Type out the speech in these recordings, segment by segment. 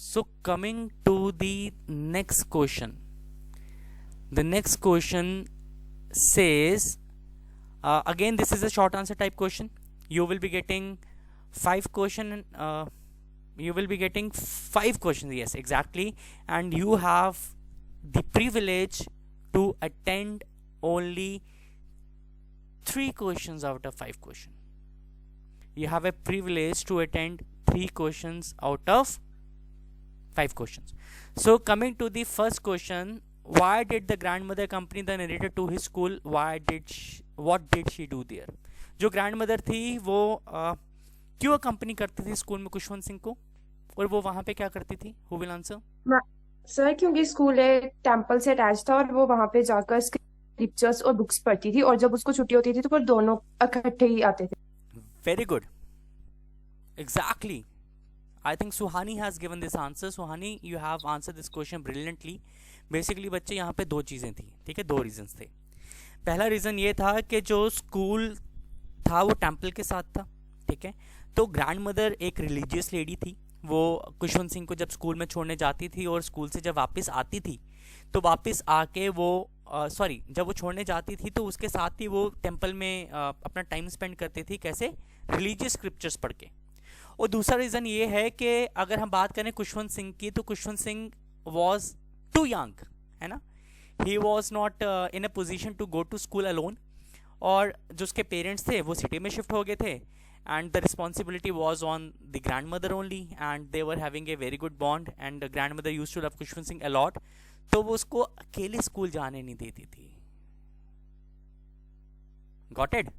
So coming to the next question. The next question says, again this is a short answer type question. You will be getting five question. You will be getting five questions. Yes, exactly. And you have the privilege to attend only three questions out of five questions. You have a privilege to attend three questions out of five questions. So coming to the first question, why did the grandmother accompany the narrator to his school? What did she do there? जो grandmother थी वो क्यों accompany करती थी school में खुशवंत सिंह को, और वो वहां पे क्या करती थी? Who will answer? सर क्योंकि स्कूल एक टेम्पल से अटैच था और वो वहां पे जाकर स्क्रिप्चर्स और बुक्स पढ़ती थी, और जब उसको छुट्टी होती थी तो फिर दोनों इकट्ठे ही आते थे। Very good, exactly. I think Suhani has given this answer. Suhani, you have answered this question brilliantly. Basically बच्चे यहाँ पे दो चीज़ें थी, ठीक है, दो रीजंस थे. पहला रीज़न ये था कि जो स्कूल था वो टेम्पल के साथ था, ठीक है. तो ग्रैंड मदर एक रिलीजियस लेडी थी. वो खुशवंत सिंह को जब स्कूल में छोड़ने जाती थी और स्कूल से जब वापस आती थी तो वापस आके वो जब वो छोड़ने जाती थी तो उसके साथ ही वो टेम्पल में अपना टाइम स्पेंड करती थी. कैसे? रिलीजियस स्क्रिप्चर्स पढ़ के. और दूसरा रीज़न ये है कि अगर हम बात करें खुशवंत सिंह की, तो Khushwant Singh was too young, है ना. He was not in a position to go to school alone. और जो उसके पेरेंट्स थे वो सिटी में शिफ्ट हो गए थे, and the responsibility was on the grandmother only, and they were having a very good bond, and the grandmother use to love Khushwant Singh a lot. तो वो उसको अकेले स्कूल जाने नहीं देती थी. Got it?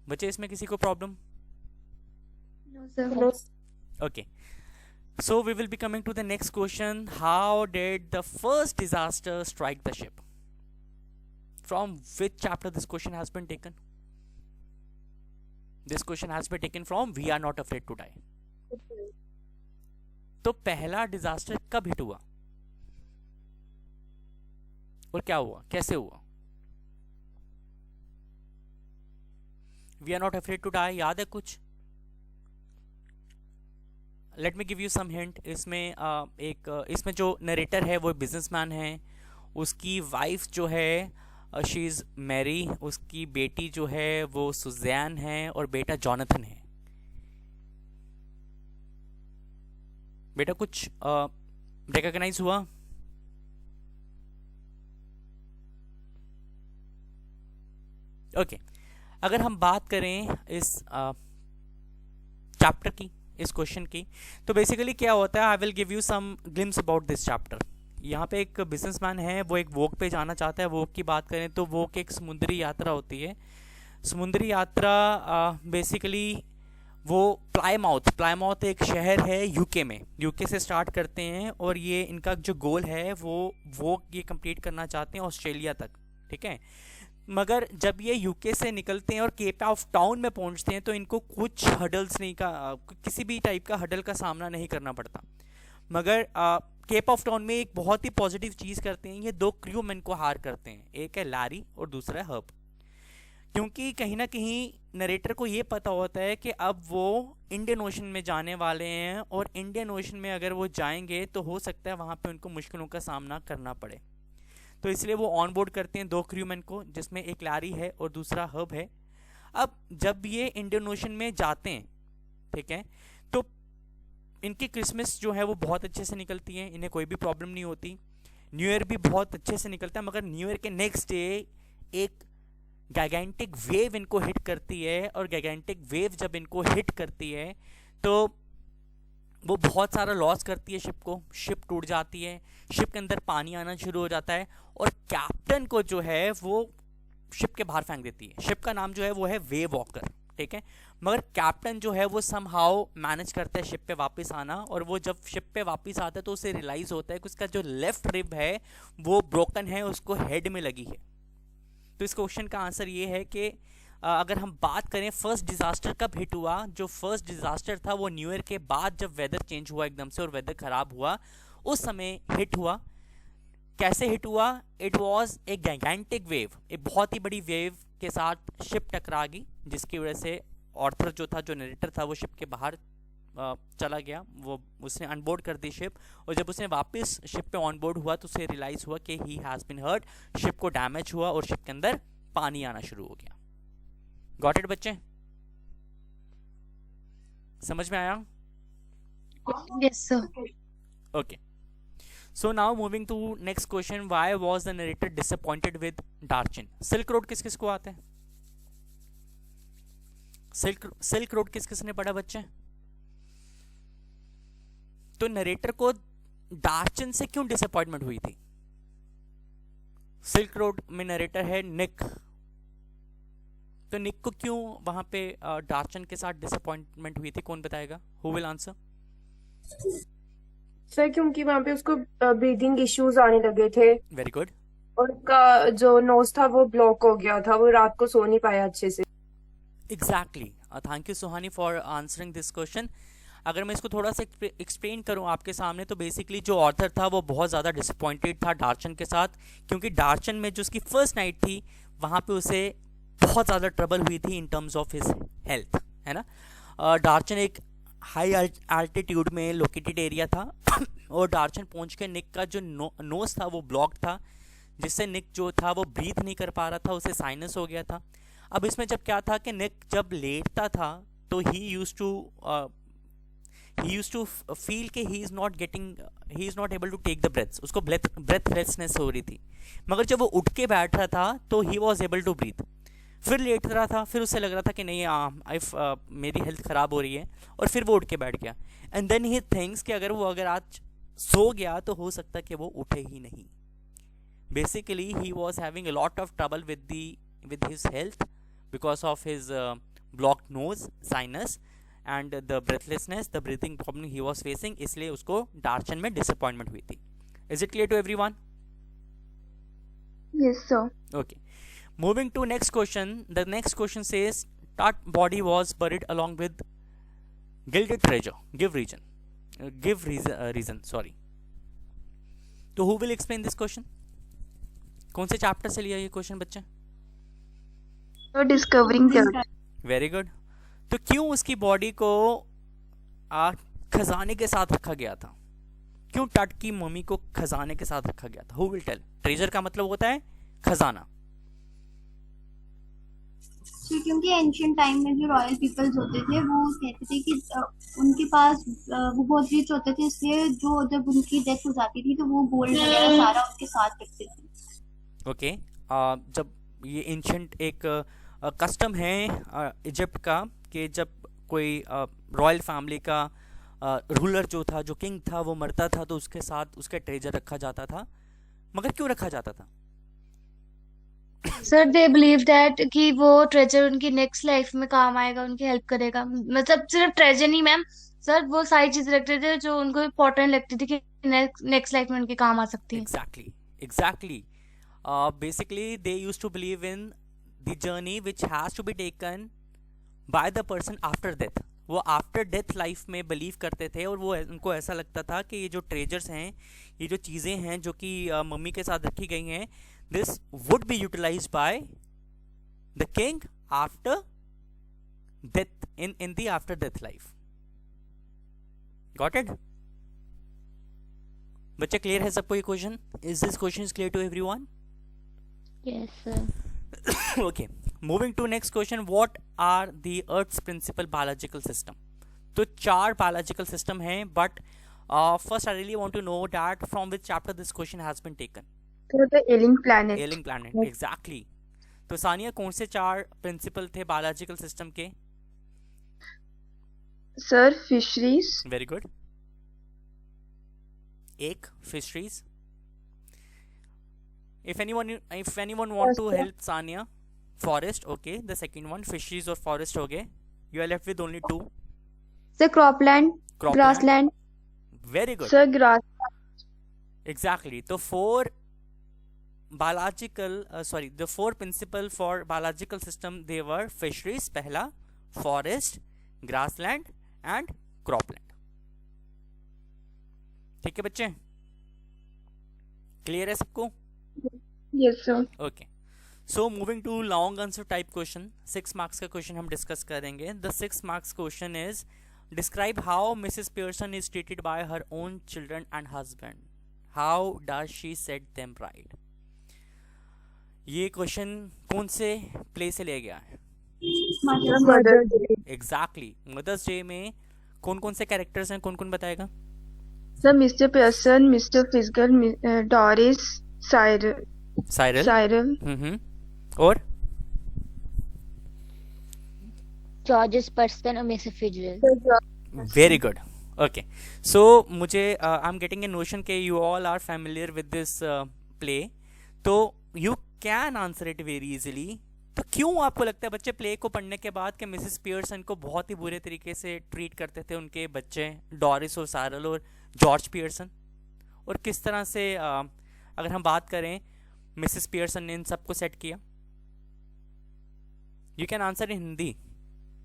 बच्चे इसमें किसी को problem? No, sir. Okay, so we will be coming to the next question. How did the first disaster strike the ship? From which chapter this question has been taken? This question has been taken from We Are Not Afraid to Die. तो पहला disaster कब hit हुआ और क्या हुआ, कैसे हुआ? We are not afraid to die, याद है कुछ? Let me give you some hint. इसमें जो नरेटर है वो बिजनेसमैन है. उसकी वाइफ जो है शी इज़ मैरी. उसकी बेटी जो है वो सुजैन है और बेटा जॉनथन है. बेटा कुछ रिकॉग्नाइज हुआ? ओके, अगर हम बात करें इस चैप्टर की, इस क्वेश्चन की, तो बेसिकली क्या होता है, I will give you some glimpse about this chapter. यहाँ पे एक बिजनेसमैन है, वो एक वोक पे जाना चाहता है. वोक की बात करें तो वोक एक समुद्री यात्रा होती है. समुद्री यात्रा बेसिकली वो प्लायमाउथ एक शहर है यूके में, यूके से स्टार्ट करते हैं, और ये इनका जो गोल है वो ये कंप्लीट करना चाहते हैं ऑस्ट्रेलिया तक, ठीक है. मगर जब ये यूके से निकलते हैं और केप ऑफ टाउन में पहुंचते हैं तो इनको कुछ हडल्स किसी भी टाइप का हडल का सामना नहीं करना पड़ता. मगर केप ऑफ टाउन में एक बहुत ही पॉजिटिव चीज़ करते हैं, ये दो क्रू मैन को हार करते हैं. एक है लैरी और दूसरा है हर्ब. क्योंकि कहीं ना कहीं नरेटर को ये पता होता है कि अब वो इंडियन ओशन में जाने वाले हैं, और इंडियन ओशन में अगर वो जाएंगे तो हो सकता है वहाँ पे उनको मुश्किलों का सामना करना पड़े. तो इसलिए वो ऑन बोर्ड करते हैं दो क्रूमैन को, जिसमें एक लैरी है और दूसरा हब है. अब जब ये इंडियन ओशन में जाते हैं, ठीक है, तो इनकी क्रिसमस जो है वो बहुत अच्छे से निकलती है, इन्हें कोई भी प्रॉब्लम नहीं होती. न्यू ईयर भी बहुत अच्छे से निकलता है. मगर न्यू ईयर के नेक्स्ट डे एक गैगेंटिक वेव इनको हिट करती है, और गैगेंटिक वेव जब इनको हिट करती है तो वो बहुत सारा लॉस करती है शिप को. शिप टूट जाती है, शिप के अंदर पानी आना शुरू हो जाता है, और कैप्टन को जो है वो शिप के बाहर फेंक देती है. शिप का नाम जो है वो है वे वॉकर, ठीक है. मगर कैप्टन जो है वो समहाउ मैनेज करता है शिप पे वापस आना, और वो जब शिप पे वापस आता है तो उसे रियलाइज होता है कि उसका जो लेफ्ट रिब है वो ब्रोकन है, उसको हेड में लगी है. तो इस क्वेश्चन का आंसर ये है कि अगर हम बात करें फर्स्ट डिजास्टर कब हिट हुआ, जो फर्स्ट डिजास्टर था वो न्यू ईयर के बाद जब वेदर चेंज हुआ एकदम से और वेदर खराब हुआ, उस समय हिट हुआ. कैसे हिट हुआ? इट वॉज ए गैगेंटिक वेव, एक बहुत ही बड़ी वेव के साथ शिप टकरा गई, जिसकी वजह से ऑर्थर जो था, जो नरेटर था, वो शिप के बाहर चला गया, वो उसने अनबोर्ड कर दी शिप, और जब उसने वापस शिप पे ऑनबोर्ड हुआ तो उसे रियलाइज हुआ कि he has been hurt, ship को डैमेज हुआ और शिप के अंदर पानी आना शुरू हो गया। गॉट इट बच्चे, समझ में आया? Yes sir. Okay, so now moving to next question, why was the narrator disappointed with Darchin? Silk road किस किस को आते हैं? सिल्क रोड किस किस ने पढ़ा बच्चे? तो नरेटर को डार्चिन से क्यों डिसअपॉइंटमेंट हुई थी? सिल्क रोड में नरेटर है निक, तो निक को क्यों वहां पे डार्चिन के साथ डिसअपॉइंटमेंट हुई थी? कौन बताएगा? Who will answer? सर क्योंकि वहां पे उसको ब्रीदिंग इश्यूज आने लगे थे वेरी गुड, और उसका जो नोज था वो ब्लॉक हो गया था, वो रात को सो नहीं पाया अच्छे से। Exactly, thank you Suhani for answering this question. अगर मैं इसको थोड़ा सा एक्सप्लेन करूं आपके सामने, तो बेसिकली जो ऑथर था वो बहुत ज़्यादा डिसअपॉइंटेड था डार्चन के साथ, क्योंकि डार्चन में जो उसकी फर्स्ट नाइट थी वहाँ पे उसे बहुत ज़्यादा ट्रबल हुई थी in terms of his health, है ना। डार्चन एक हाई अल्टीट्यूड में लोकेटेड एरिया था और डार्चन पहुँच के निक का जो नोज था वो ब्लॉक था, जिससे निक जो था वो ब्रीथ नहीं कर पा रहा था, उसे साइनस हो गया था। अब इसमें जब क्या था कि निक जब लेटता था तो ही यूज्ड टू फील कि he is not able to take the breaths, उसको ब्रेथलेसनेस हो रही थी। मगर जब वो उठ के बैठ रहा था तो he was able to breathe. फिर लेट रहा था, फिर उसे लग रहा था कि नहीं मेरी हेल्थ ख़राब हो रही है, और फिर वो उठ के बैठ गया। एंड देन ही थिंक्स कि अगर आज सो गया तो हो सकता है कि वो उठे ही नहीं। Basically he was having a lot of trouble with his health because of his blocked nose, sinus and the breathlessness, the breathing problem he was facing, इसलिए उसको डार्चन में disappointment हुई थी। Is it clear to everyone? Yes sir. Okay, moving to next question. The next question says that body was buried along with gilded treasure. Give reason, sorry. तो who will explain this question? कौन से chapter से लिया ये question बच्चे? Discovering church. Very good. तो क्यों उसकी बॉडी को खजाने के साथ रखा गया था? क्यों टट की मम्मी को खजाने के साथ रखा गया था? Who will tell? ट्रेजर का मतलब होता है खजाना। क्योंकि एंशियंट टाइम में जो रॉयल पीपल्स होते थे वो कहते थे कि उनके पास वो बहुत रिच होते थे, इसलिए जो जब उनकी डेथ हो जाती थी तो वो गोल्ड वगैरह सारा उनके साथ रखते थे। ओके, जब ये एंशियंट एक कस्टम है इजिप्ट का कि जब कोई रॉयल फैमिली का रूलर जो था, जो किंग था, वो मरता था तो उसके साथ उसका ट्रेजर रखा जाता था। मगर क्यों रखा जाता था? सर दे बिलीव दैट कि वो ट्रेजर उनकी नेक्स्ट लाइफ में काम आएगा, उनकी हेल्प करेगा। मतलब सिर्फ ट्रेजर नहीं मैम सर, वो सारी चीजें रखते थे जो उनको इम्पोर्टेंट लगती थी कि नेक्स्ट लाइफ में उनके काम आ सकती है। Exactly. Basically they used to believe in the journey which has to be taken by the person after death. वो आफ्टर डेथ लाइफ में बिलीव करते थे, और वो उनको ऐसा लगता था कि ये जो ट्रेजर्स हैं, ये जो चीज़ें हैं जो कि मम्मी के साथ रखी गई हैं, this would be utilised by the king after death, in the after death life. Got it बच्चे? क्लियर है सबको ये question? Is this question is clear to everyone? Yes sir. Okay, moving to next question. What are the Earth's principal biological system? तो 4 biological system हैं, but first I really want to know that from which chapter this question has been taken. तो the alien planet. Alien planet, exactly. तो सानिया, कौन से 4 principal थे biological system के? Sir fisheries. Very good. एक fisheries. If anyone want to help Sania, forest, okay. The second one, fisheries or forest, okay. You are left with only 2. Sir cropland, grassland. Very good. Sir grass. Exactly. तो 4 the 4 principle for biological system, they were fisheries पहला, forest, grassland and cropland. ठीक है बच्चे? Clear है सबको? Yes sir. Okay, so moving to long answer type question, 6 marks का question हम discuss करेंगे। The 6 marks question is Describe how Mrs. Pearson is treated by her own children and husband. How does she set them right? ये question कौन से play से लिया गया है? मदर। एग्जैक्टली, मदर्स डे में कौन कौन से कैरेक्टर्स हैं, कौन कौन बताएगा? सर मिस्टर पियर्सन, मिस्टर फिजगल, डॉरिस, साइरल। साइरल। और जॉर्ज पर्सन और Mrs Fitzgerald. Very good. Okay, so मुझे I am getting a notion के you all are familiar with this play, तो you can answer it very easily. तो क्यों आपको लगता है बच्चे प्ले को पढ़ने के बाद कि मिसेस पियर्सन को बहुत ही बुरे तरीके से ट्रीट करते थे उनके बच्चे डॉरिस और सारल और जॉर्ज पियर्सन, और किस तरह से अगर हम बात करें मिसेस पियर्सन ने इन सबको सेट किया? You can answer in Hindi.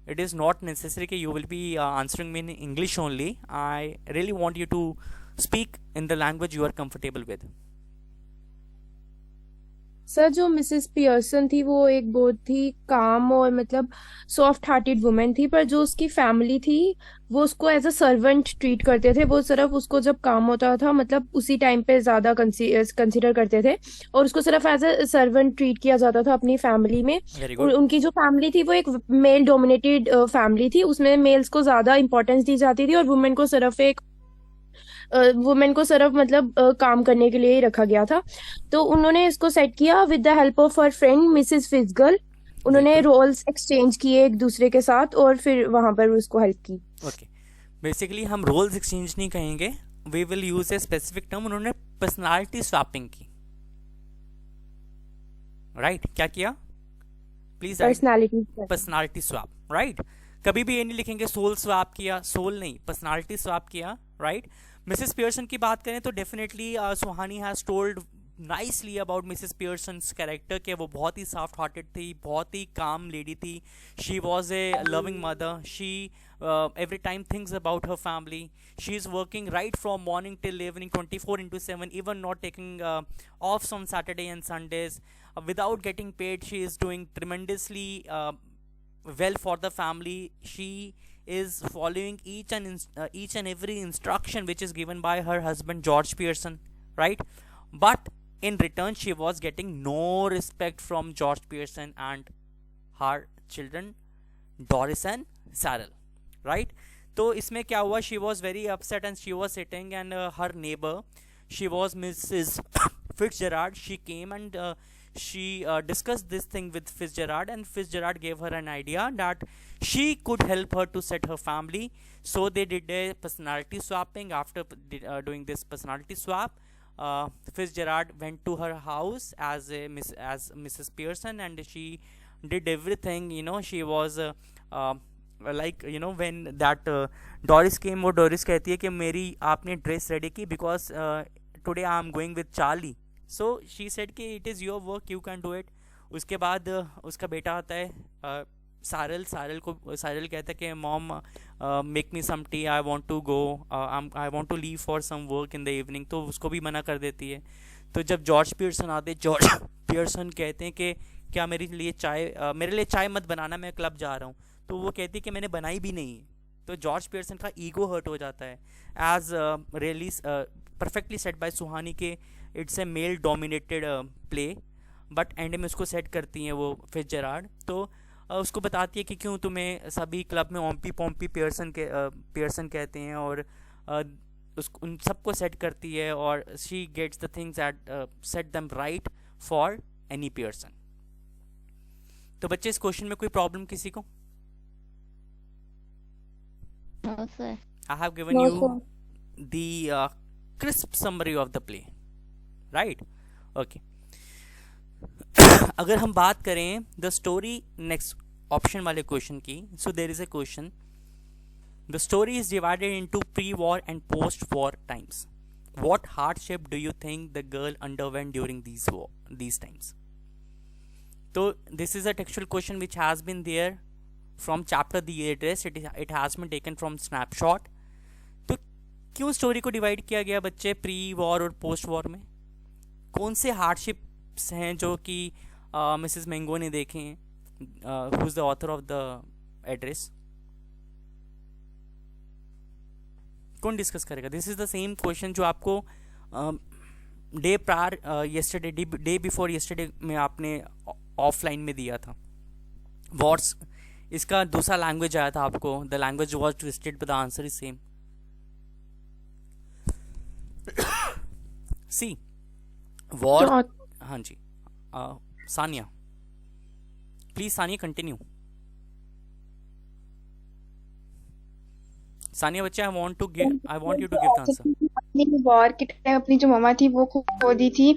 It is not necessary that you will be answering me in English only. I really want you to speak in the language you are comfortable with. Sir जो Mrs Pearson थी वो एक बहुत ही काम और मतलब soft hearted women थी, पर जो उसकी फैमिली थी वो उसको एज अ सर्वेंट ट्रीट करते थे। वो सिर्फ उसको जब काम होता था मतलब उसी टाइम पे ज्यादा कंसीडर करते थे और उसको सिर्फ एज अ सर्वेंट ट्रीट किया जाता था अपनी फैमिली में। Very और good. उनकी जो फैमिली थी वो एक मेल डोमिनेटेड फैमिली थी, उसमें मेल्स को ज्यादा इंपॉर्टेंस दी जाती थी और वुमेन को सिर्फ मतलब काम करने के लिए ही रखा गया था। तो उन्होंने इसको सेट किया with the help of her friend Mrs फिजगल। उन्होंने बिल्कुल। रोल्स एक्सचेंज किए एक दूसरे के साथ और फिर वहां पर उसको हेल्प की। ओके, बेसिकली हम रोल्स एक्सचेंज नहीं कहेंगे, we will use a specific term. उन्होंने पर्सनालिटी स्वैपिंग की, राइट? क्या किया प्लीज? Personality swap, right? कभी भी ये नहीं लिखेंगे सोल स्वैप किया, सोल नहीं, पर्सनालिटी स्वैप किया, राइट? मिसेस पियर्सन की बात करें तो definitely Suhani has told nicely about Mrs Pearson's character के वो बहुत ही सॉफ्ट हार्टेड थी, बहुत ही काम लेडी थी। She was a loving mother, she every time thinks about her family. She is working right from morning till evening 24/7, even not taking offs on Saturday and Sundays. Without getting paid, she is doing tremendously well for the family. She is following each and every instruction which is given by her husband George Pearson, right? But in return she was getting no respect from George Pearson and her children Doris and Sarah, right? तो इसमें क्या हुआ, she was very upset and she was sitting and her neighbor, she was Mrs. Fitzgerald, she came and she discussed this thing with Fitzgerald, and Fitzgerald gave her an idea that she could help her to set her family. So they did a personality swapping. After doing this personality swap, Fitzgerald went to her house as Mrs. Pearson, and she did everything. You know, she was like, you know, when that Doris came, वो Doris कहती है कि मेरी आपने dress ready की because today I am going with Charlie. So she said कि it is your work, you can do it. उसके बाद उसका बेटा आता है सारल कहता है कि mom make me some tea, I want to go, I want to leave for some work in the evening, तो उसको भी मना कर देती है। तो जब जॉर्ज पियर्सन आते, जॉर्ज पियर्सन कहते हैं कि क्या मेरे लिए चाय मत बनाना, मैं क्लब जा रहा हूँ। तो वो कहती है कि मैंने बनाई भी नहीं। तो जॉर्ज पियर्सन का ईगो हर्ट हो जाता है, as really perfectly set by Suhani के it's a male dominated play, but end में उसको सेट करती हैं वो फिट्जराल्ड। तो उसको बताती है कि क्यों तुम्हें सभी क्लब में ओम्पी पोम्पी पियर्सन कहते हैं, और उन सबको सेट करती है और she gets the things at set them right for Annie Pearson. तो बच्चे इस क्वेश्चन में कोई प्रॉब्लम किसी को? No, sir. I have given you the crisp summary of the play, right? Okay. अगर हम बात करें द स्टोरी नेक्स्ट ऑप्शन वाले क्वेश्चन की, so there is a question, the story is divided into pre war and post war times. What hardship do you think the girl underwent during these times? So this is a textual question which has been there from chapter The Address. It has been taken from snapshot. तो क्यों story को divide किया गया बच्चे pre war और post war में? कौन से हार्डशिप्स हैं जो कि मिसेस मैंगो ने देखे हैं? Who is the author of the address? कौन डिस्कस करेगा? This is the same question जो आपको day prior yesterday, day before yesterday में आपने ऑफलाइन में दिया था. वॉट्स इसका दूसरा लैंग्वेज आया था आपको, the language was twisted but the answer is same. See war. हाँ जी, सानिया प्लीज, सानिया कंटिन्यू. सानिया बच्चा, I want you to give the answer. अपनी वॉर के टाइम अपनी जो मम्मा थी वो खो दी थी,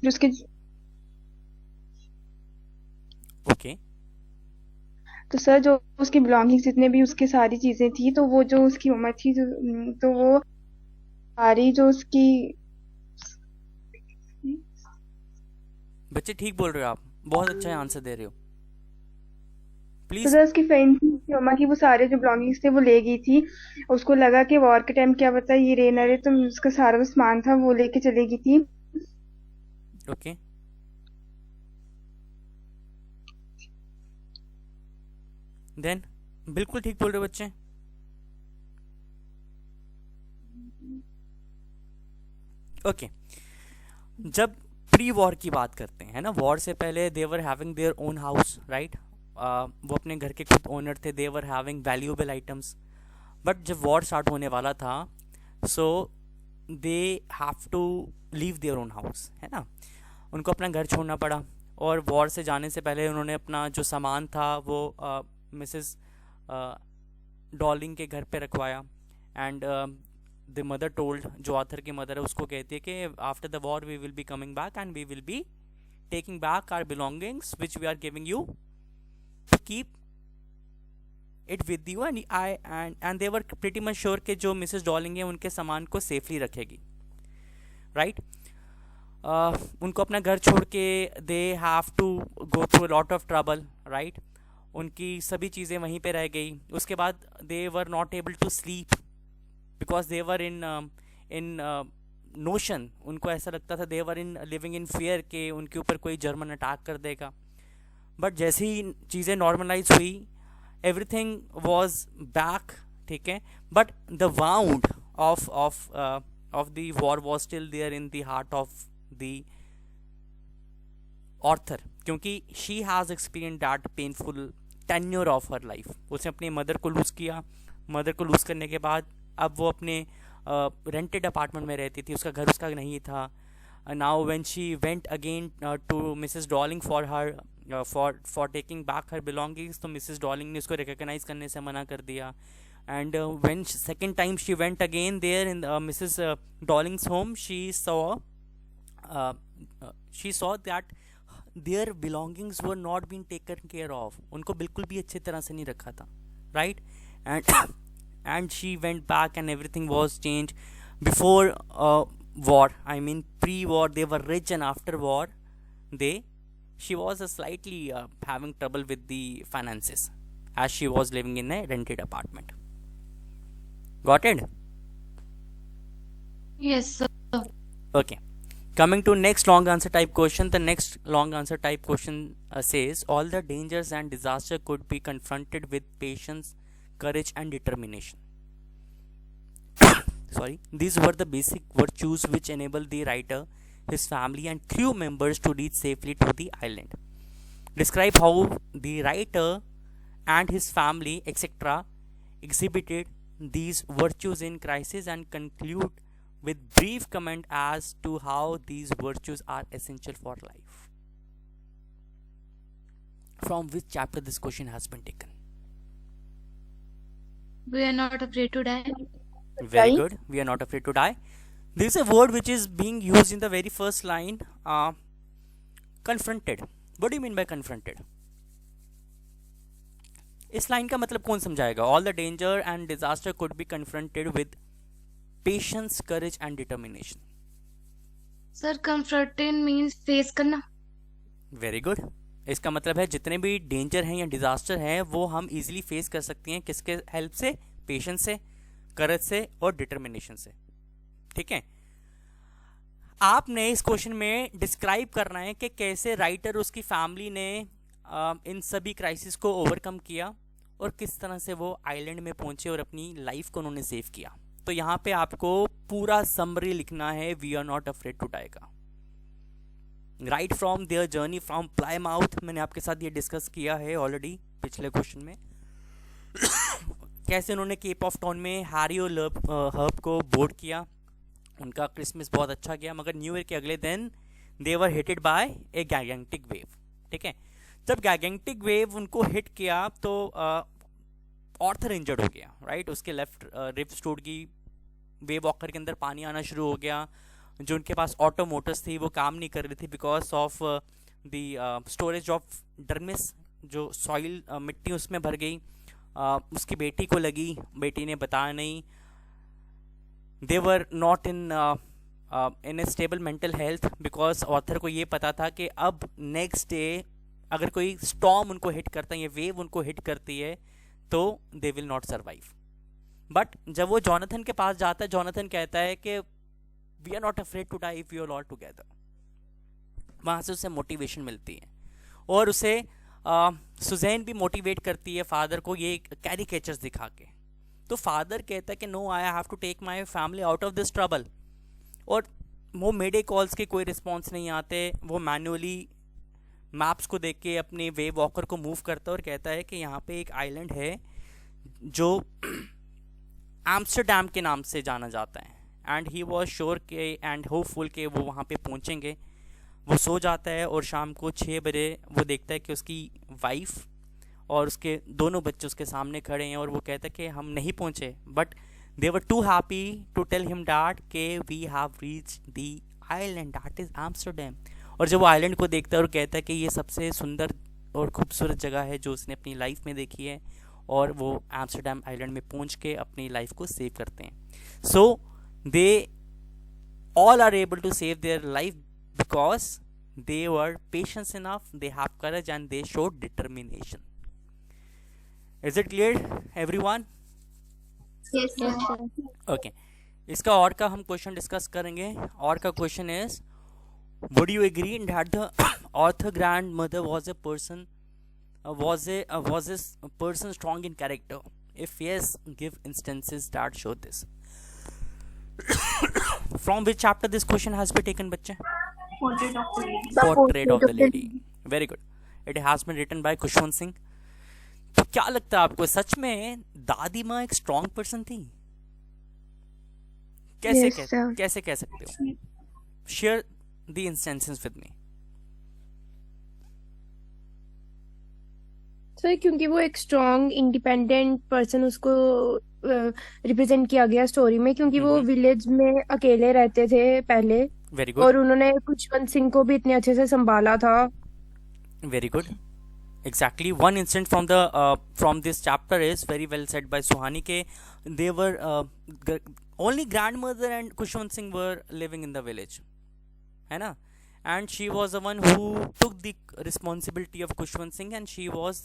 जो उसके ओके. तो सर जो उसकी बिलोंगिंग्स जितने भी उसकी सारी चीजें थी, तो वो जो उसकी मम्मा थी तो वो सारी जो उसकी. बच्चे ठीक बोल रहे हो आप, बहुत अच्छा आंसर दे रहे हो. तो प्लीज. सर उसकी फ्रेंड थी, उसकी मम्मा की वो सारे जो बिलोंगिंग्स थे वो ले गई थी. उसको लगा कि वॉर के टाइम क्या पता ये रहे ना रहे, तो उसका सारा जो सामान था वो लेके चली गई थी. ओके. देन बिल्कुल ठीक बोल रहे हो बच्चे. ओके. जब प्री वॉर की बात करते हैं ना, वॉर से पहले they were having their own house, right. वो अपने घर के खुद ओनर थे, they were having valuable items. But जब वॉर स्टार्ट होने वाला था, so they have to leave their own house, है ना. उनको अपना घर छोड़ना पड़ा, और वॉर से जाने से पहले उन्होंने अपना जो सामान था वो मिसेस डॉलिंग के घर पे रखवाया. एंड द मदर टोल्ड, जो ऑथर की मदर है उसको कहती है कि after the war we will be coming back and we will be taking back our belongings which we are giving you, keep it with you. And they were pretty much sure कि जो Mrs Dorling है उनके सामान को safely रखेगी, right. उनको अपना घर छोड़ के they have to go through lot of trouble, right. उनकी सभी चीज़ें वहीं पे रह गई. उसके बाद they were not able to sleep because they were in notion. उनको ऐसा लगता था, दे were in living in fear कि उनके ऊपर कोई जर्मन अटैक कर देगा. बट जैसे ही चीज़ें नॉर्मलाइज हुई, एवरीथिंग वॉज बैक, ठीक है. But the wound of the war was still there in the heart of the author, क्योंकि she has experience that painful tenure of her life. उसने अपनी मदर को लूज़ किया. मदर को loose करने के बाद अब वो अपने रेंटेड अपार्टमेंट में रहती थी, उसका घर उसका नहीं था. Now when she went again to Mrs Dorling for her for taking back her belongings, तो मिसेस डॉलिंग ने उसको रिकॉग्नाइज करने से मना कर दिया. And when second time she went again there in Mrs Dorling's home, she saw that their belongings were not been taken care of. उनको बिल्कुल भी अच्छी तरह से नहीं रखा था, right. And she went back and everything was changed. Before war, I mean pre-war, they were rich, and after war she was slightly having trouble with the finances as she was living in a rented apartment. Got it? Yes, sir. Okay. Coming to next long answer type question. The next long answer type question says all the dangers and disaster could be confronted with patience, courage and determination. Sorry, these were the basic virtues which enable the writer, his family and crew members to reach safely to the island. Describe how the writer and his family etc exhibited these virtues in crisis, and conclude with brief comment as to how these virtues are essential for life. From which chapter this question has been taken? We are not afraid to die. Very good. We are not afraid to die. This is a word which is being used in the very first line. Confronted. What do you mean by confronted? इस line का मतलब कौन समझाएगा? All the danger and disaster could be confronted with patience, courage and determination. Sir, confronting means face करना. Very good. इसका मतलब है जितने भी डेंजर हैं या डिजास्टर हैं वो हम इजीली फेस कर सकते हैं. किसके हेल्प से? पेशेंस से, करेज से और डिटर्मिनेशन से. ठीक है. आपने इस क्वेश्चन में डिस्क्राइब करना है कि कैसे राइटर उसकी फैमिली ने इन सभी क्राइसिस को ओवरकम किया और किस तरह से वो आइलैंड में पहुंचे और अपनी लाइफ को उन्होंने सेव किया. तो यहाँ पे आपको पूरा समरी लिखना है we are not afraid to die का। Right from their journey from Plymouth, मैंने आपके साथ ये डिस्कस किया है ऑलरेडी पिछले क्वेश्चन में कैसे उन्होंने केप ऑफ टाउन में हैरी और हर्ब को बोर्ड किया, उनका क्रिसमस बहुत अच्छा गया, मगर न्यू ईयर के अगले दिन दे वर हिटेड बाय ए गैगेंटिक वेव। ठीक है, जब गैगेंटिक वेव उनको हिट किया तो ऑर्थर इंजर्ड हो गया, राइट। उसके लेफ्ट रिब्स टूट गई, वेव वॉकर के अंदर पानी आना शुरू हो गया, जो उनके पास ऑटो मोटर्स थी वो काम नहीं कर रही थी because of the storage of dermis, जो सॉइल मिट्टी उसमें भर गई। उसकी बेटी को लगी, बेटी ने बताया नहीं। They were not in a stable mental health because author को ये पता था कि अब नेक्स्ट डे अगर कोई स्टॉर्म उनको हिट करता है, ये वेव उनको हिट करती है, तो they will not survive. But जब वो जॉनथन के पास जाता है, जॉनथन कहता है कि we are not afraid to die if you are all together. वहाँ से उसे मोटिवेशन मिलती है और उसे सुजैन भी मोटिवेट करती है फादर को ये कैरिकेचर्स दिखा के। तो फादर कहता है कि no, I have to take my family out of this trouble. और वो मेडे कॉल्स के कोई रिस्पॉन्स नहीं आते, वो मैनुअली मैप्स को देख के अपने वेव वॉकर को मूव करता है और कहता है कि यहाँ पे एक आइलैंड है जो एम्स्टरडैम के नाम से जाना जाता है, एंड ही वॉज श्योर के एंड होपफुल के वो वहाँ पे पहुँचेंगे। वो सो जाता है और शाम को 6 बजे वो देखता है कि उसकी वाइफ और उसके दोनों बच्चे उसके सामने खड़े हैं, और वो कहता है कि हम नहीं पहुँचे, but they were too happy to tell him that के we have reach the island that is Amsterdam. और जब वो आइलैंड को देखता है और कहता है कि ये सबसे सुंदर और खूबसूरत जगह है जो उसने अपनी लाइफ में देखी है, और वो एम्स्टरडैम आइलैंड में पहुंच के अपनी लाइफ को सेव करते हैं। So they all are able to save their life because they were patience enough, they have courage and they showed determination. Is it clear everyone? Yes, sir. Yes, sir. Okay, इसका और का हम question discuss करेंगे। और का question is, would you agree that the author grandmother was a person was this person strong in character? If yes, give instances that show this. From which chapter this question has been taken, bachche? Portrait of the lady. Portrait of the lady. Very good. It has been written by Khushwant Singh. तो क्या लगता है आपको, सच में दादी माँ एक strong person थी? कैसे Yes, sir. कैसे कह सकते हो? Share the instances with me. Sir क्योंकि वो एक स्ट्रॉन्ग इंडिपेंडेंट पर्सन उसको रिप्रेजेंट किया गया स्टोरी में, क्योंकि वो विलेज में अकेले रहते थे पहले, Very good. और उन्होंने खुशवंत सिंह को भी इतने अच्छे से संभाला था। Very good. Exactly. One instance from this chapter is very well said by Suhani ke they were only grandmother and Khushwant Singh were living in the village, है ना? And she was the one who took the responsibility of Khushwant Singh, and she was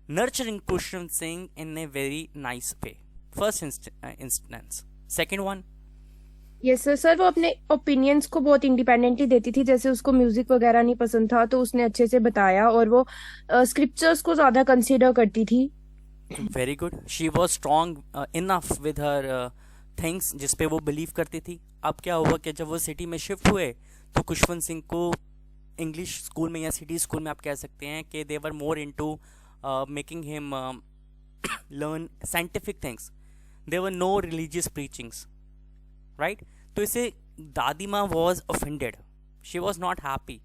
nurturing Khushwant Singh in a very nice way. First instance. Second one. Yes sir, sir वो अपने opinions को बहुत independently देती थी, जैसे उसको music वगैरह नहीं पसंद था तो उसने अच्छे से बताया, और वो स्क्रिप्चर्स को ज्यादा कंसीडर करती थी। Very good. She was strong enough with her things जिस पे वो बिलीव करती थी। अब क्या हुआ कि जब वो सिटी में शिफ्ट हुए तो खुशवंत सिंह को इंग्लिश स्कूल में या सिटी स्कूल में आप कह सकते हैं कि they were more into making him learn scientific things, they were no religious preachings, right? तो इसे दादी माँ was offended, she was not happy,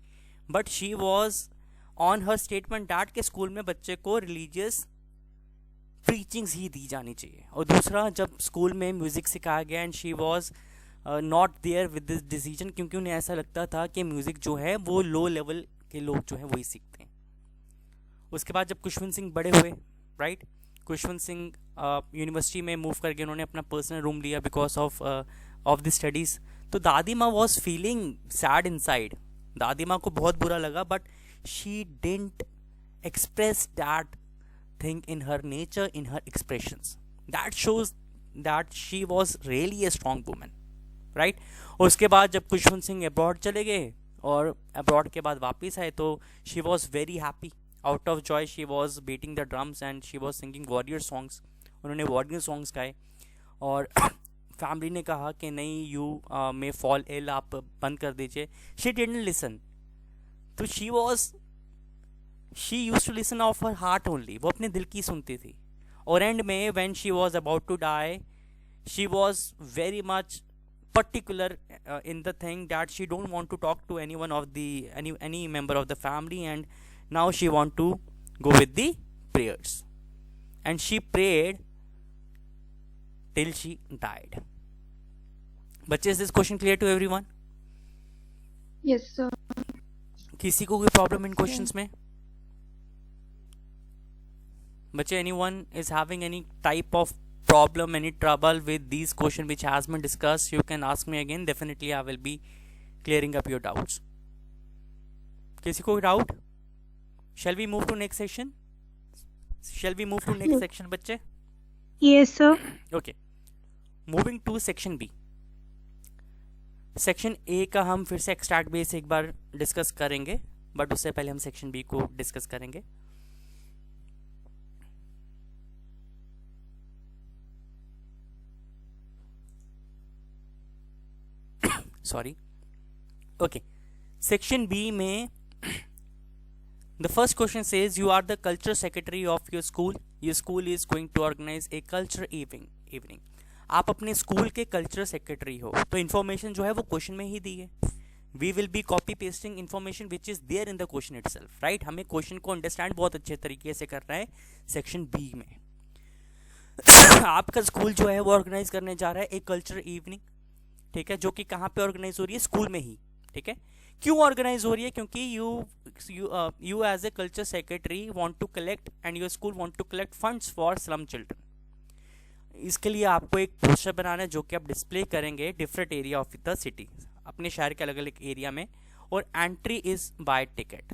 but she was on her statement that के स्कूल में बच्चे को रिलीजियस प्रीचिंग्स ही दी जानी चाहिए। और दूसरा, जब स्कूल में म्यूज़िक सिखाया गया and she was not there with this decision, क्योंकि उन्हें ऐसा लगता था कि म्यूज़िक जो है वो लो लेवल के लोग जो है वही सीखते हैं। उसके बाद जब खुशवंत सिंह बड़े हुए, राइट, खुशवंत सिंह यूनिवर्सिटी में मूव करके उन्होंने अपना पर्सनल रूम लिया बिकॉज ऑफ द स्टडीज़। तो दादी माँ वॉज फीलिंग सैड इनसाइड, दादी माँ को बहुत बुरा लगा, but she didn't express that thing in her nature, in her expressions. That shows that she was really a strong woman, right? उसके बाद जब खुशवंत सिंह अब्रॉड चले गए और अब्रॉड के बाद वापस आए तो she was very happy, out of joy she was beating the drums and she was singing warrior songs. उन्होंने warrior songs गाए। और फैमिली ने कहा कि नहीं, यू मे फॉल इल, आप बंद कर दीजिए। She didn't listen. तो she used to listen of her heart only, वो अपने दिल की सुनती थी। और एंड में when she was about to die, she was very much particular in the thing that she don't want to talk to anyone of the any member of the family, and now she want to go with the prayers, and she prayed till she died. बच्चे, is this question clear to everyone? Yes, sir. किसी को कोई problem in questions में? बच्चे, anyone is having any type of problem, any trouble with these question which has been discussed, you can ask me again. Definitely I will be clearing up your doubts. किसी को doubt? Shall we move to next section? Shall we move to next section बच्चे? Yes, sir. Okay. Moving to section B. Section A का हम फिर से extract base एक बार discuss करेंगे, but उससे पहले हम सेक्शन बी को डिस्कस करेंगे। सॉरी। ओके, सेक्शन बी में the first question says you are the culture secretary of your school. Your school is going to organise a culture evening. आप अपने स्कूल के कल्चर सेक्रेटरी हो, तो information जो है वो क्वेश्चन में ही दी है। We will be copy pasting information which is there in the question itself, right. हमें क्वेश्चन को अंडरस्टैंड बहुत अच्छे तरीके से करना है। सेक्शन बी में आपका स्कूल जो है वो ऑर्गेनाइज करने जा रहा है एक कल्चर इवनिंग, ठीक है, जो कि कहाँ पे ऑर्गेनाइज हो रही है? स्कूल में ही, ठीक है। क्यों ऑर्गेनाइज हो रही है? क्योंकि you as a culture secretary want to collect and your school want to collect funds for slum children. इसके लिए आपको एक पोस्टर बनाना है जो कि आप डिस्प्ले करेंगे different area of the city, अपने शहर के अलग अलग एरिया में, और entry is by ticket.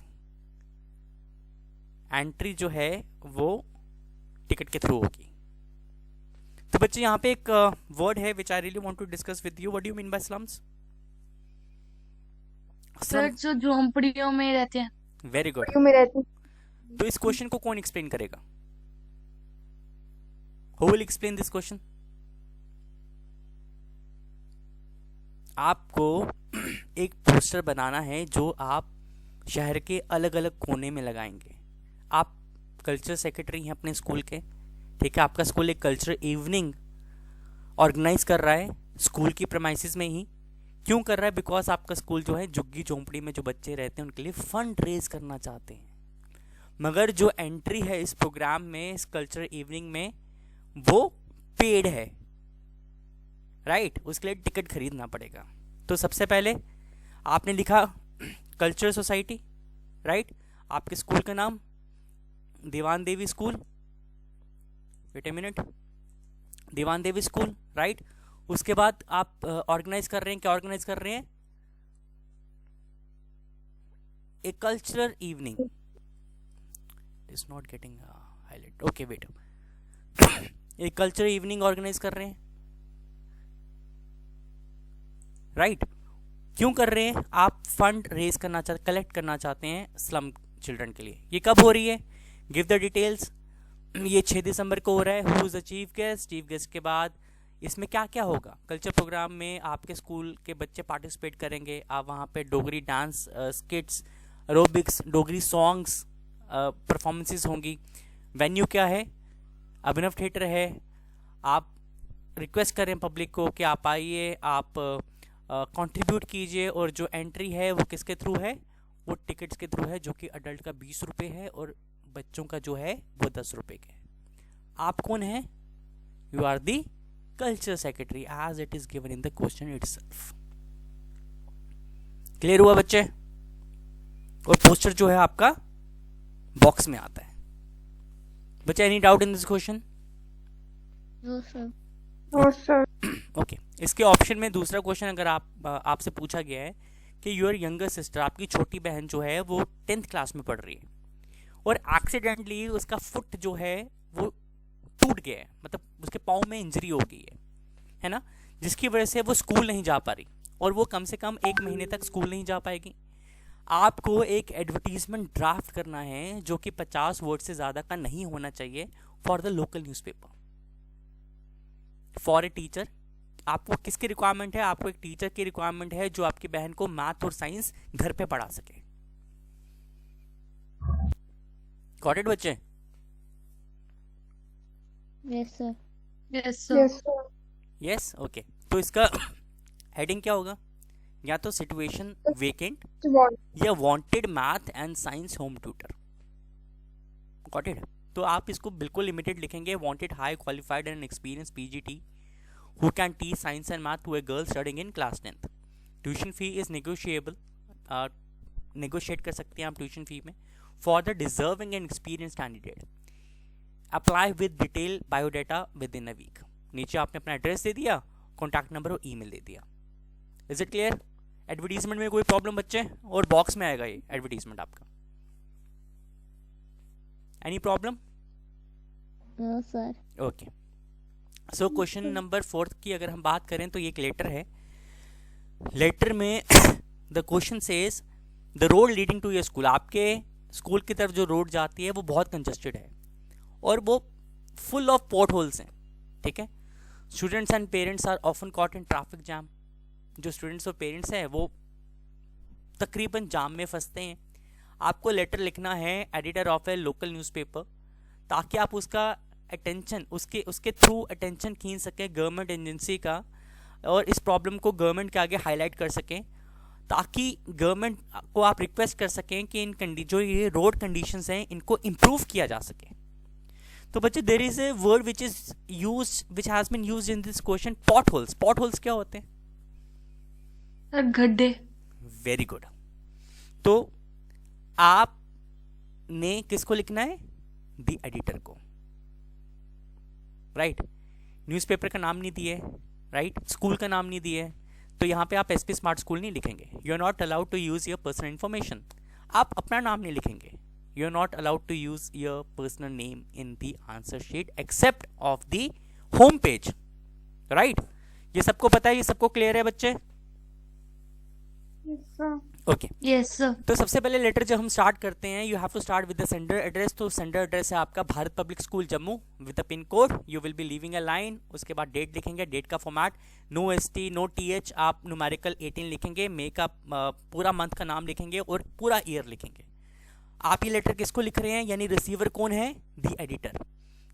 Entry जो है वो टिकट के थ्रू होगी। तो बच्चे, यहाँ पे एक वर्ड है which I really want to discuss with you. What do you mean by slums? Sir, जो झोंपड़ियों में रहते हैं। Very good. क्यों में रहती हूँ? तो इस क्वेश्चन को कौन एक्सप्लेन करेगा? Who will explain this question? आपको एक पोस्टर बनाना है जो आप शहर के अलग अलग कोने में लगाएंगे। आप कल्चर सेक्रेटरी हैं अपने स्कूल के, ठीक है। आपका स्कूल एक कल्चर इवनिंग ऑर्गेनाइज कर रहा है स्कूल की प्रेमाइसिस में ही। क्यों कर रहा है? बिकॉज आपका स्कूल जो है झुग्गी झोंपड़ी में जो बच्चे रहते हैं उनके लिए फंड रेज करना चाहते हैं। मगर जो एंट्री है इस प्रोग्राम में, इस कल्चर इवनिंग में, वो पेड है, राइट। उसके लिए टिकट खरीदना पड़ेगा। तो सबसे पहले आपने लिखा कल्चर सोसाइटी, राइट। आपके स्कूल का नाम Diwan Devi school, wait a minute, Diwan Devi school, right. उसके बाद आप ऑर्गेनाइज कर रहे हैं, क्या ऑर्गेनाइज कर रहे हैं? A cultural evening. Is not getting highlight. Okay, wait. एक कल्चर इवनिंग ऑर्गेनाइज कर रहे हैं, राइट। क्यों कर रहे हैं? आप फंड रेज करना चाहते, कलेक्ट करना चाहते हैं स्लम चिल्ड्रन के लिए। ये कब हो रही है? Give the details. ये 6 दिसंबर को हो रहा है। Who is the chief guest? Chief guest के बाद इसमें क्या क्या होगा? कल्चर प्रोग्राम में आपके स्कूल के बच्चे पार्टिसिपेट करेंगे। आप वहाँ पे Dogri dance, स्किट्स, aerobics, Dogri songs, performances होंगी। वेन्यू क्या है? अभिनव थिएटर है। आप रिक्वेस्ट करें पब्लिक को कि आप आइए, आप कंट्रीब्यूट कीजिए, और जो एंट्री है वो किसके थ्रू है? वो टिकट्स के थ्रू है, जो कि अडल्ट का 20 रुपये है और बच्चों का जो है वो 10 रुपये के। आप कौन है? You are the culture secretary as it is given in the question itself. Clear हुआ बच्चे? और पोस्टर जो है आपका बॉक्स में आता है। बच्चे, any doubt in this question? No, sir. और सर ओके, इसके ऑप्शन में दूसरा क्वेश्चन अगर आपसे पूछा गया है कि योर यंगर सिस्टर, आपकी छोटी बहन जो है वो 10th क्लास में पढ़ रही है और एक्सीडेंटली उसका फुट जो है वो टूट गया है, मतलब उसके पाँव में इंजरी हो गई है ना, जिसकी वजह से वो स्कूल नहीं जा पा रही और वो कम से कम 1 महीने तक स्कूल नहीं जा पाएगी। आपको एक एडवर्टीजमेंट ड्राफ्ट करना है जो कि 50 वर्ड से ज़्यादा का नहीं होना चाहिए for the local newspaper, for a teacher आपको किसकी रिक्वायरमेंट है? आपको एक टीचर की रिक्वायरमेंट है जो आपकी बहन को मैथ और साइंस घर पे पढ़ा सके। गॉट इट बच्चे? Yes sir. Yes sir. Yes sir. Yes, okay. तो इसका हेडिंग क्या होगा? या तो सिचुएशन वेकेंट या wanted math and science home tutor. Got it? तो आप इसको बिल्कुल लिमिटेड लिखेंगे, wanted high qualified and experience PGT who can teach science and math to a girl studying in class 10th. Tuition fee is negotiable, negotiate कर सकते हैं आप tuition fee में for the deserving and experience candidate. Apply with detail biodata within a week. नीचे आपने अपना address दे दिया, कॉन्टैक्ट नंबर और ईमेल दे दिया। Is it clear? एडवर्टीजमेंट में कोई प्रॉब्लम बच्चे? और बॉक्स में आएगा ये एडवर्टीजमेंट आपका। Any problem? No sir. Okay. So question number 4 की अगर हम बात करें तो ये एक लेटर है। लेटर में the question says the road leading to your school. आपके स्कूल की तरफ जो रोड जाती है वो बहुत कंजस्टेड है और वो फुल ऑफ पॉट होल्स हैं, ठीक है। Students and parents are often caught in traffic jam. जो स्टूडेंट्स और पेरेंट्स हैं वो तकरीबन जाम में फंसते हैं। आपको लेटर लिखना है editor of A local newspaper, ताकि आप उसका अटेंशन उसके थ्रू अटेंशन खींच सकें गवर्नमेंट एजेंसी का, और इस प्रॉब्लम को गवर्नमेंट के आगे हाईलाइट कर सकें, ताकि गवर्नमेंट को आप रिक्वेस्ट कर सकें कि जो ये रोड कंडीशंस हैं इनको इम्प्रूव किया जा सके। तो बच्चे there is a word which is used which has been used in this question, potholes. Potholes क्या होते हैं? गड्ढे। Very good. तो आपने किसको लिखना है? द एडिटर को, राइट। न्यूज़पेपर का नाम नहीं दिए, राइट। स्कूल का नाम नहीं दिए, तो यहाँ पे आप एसपी स्मार्ट स्कूल नहीं लिखेंगे। You are not allowed to use your personal information. आप अपना नाम नहीं लिखेंगे। You are not allowed to use your personal name in the answer sheet except of the home page, right. ये सबको पता है? ये सबको क्लियर है बच्चे? ओके। Yes sir. तो सबसे पहले लेटर जब हम स्टार्ट करते हैं, you have to start with the sender address. तो सेंडर एड्रेस है आपका Bharat public school Jammu with the pin code. You will be leaving a line. उसके बाद डेट लिखेंगे, डेट का format no ST no TH, आप न्यूमेरिकल 18 लिखेंगे। मे का पूरा मंथ का नाम लिखेंगे और पूरा ईयर लिखेंगे। आप ये लेटर किसको लिख रहे हैं? यानी रिसीवर कौन है? The editor.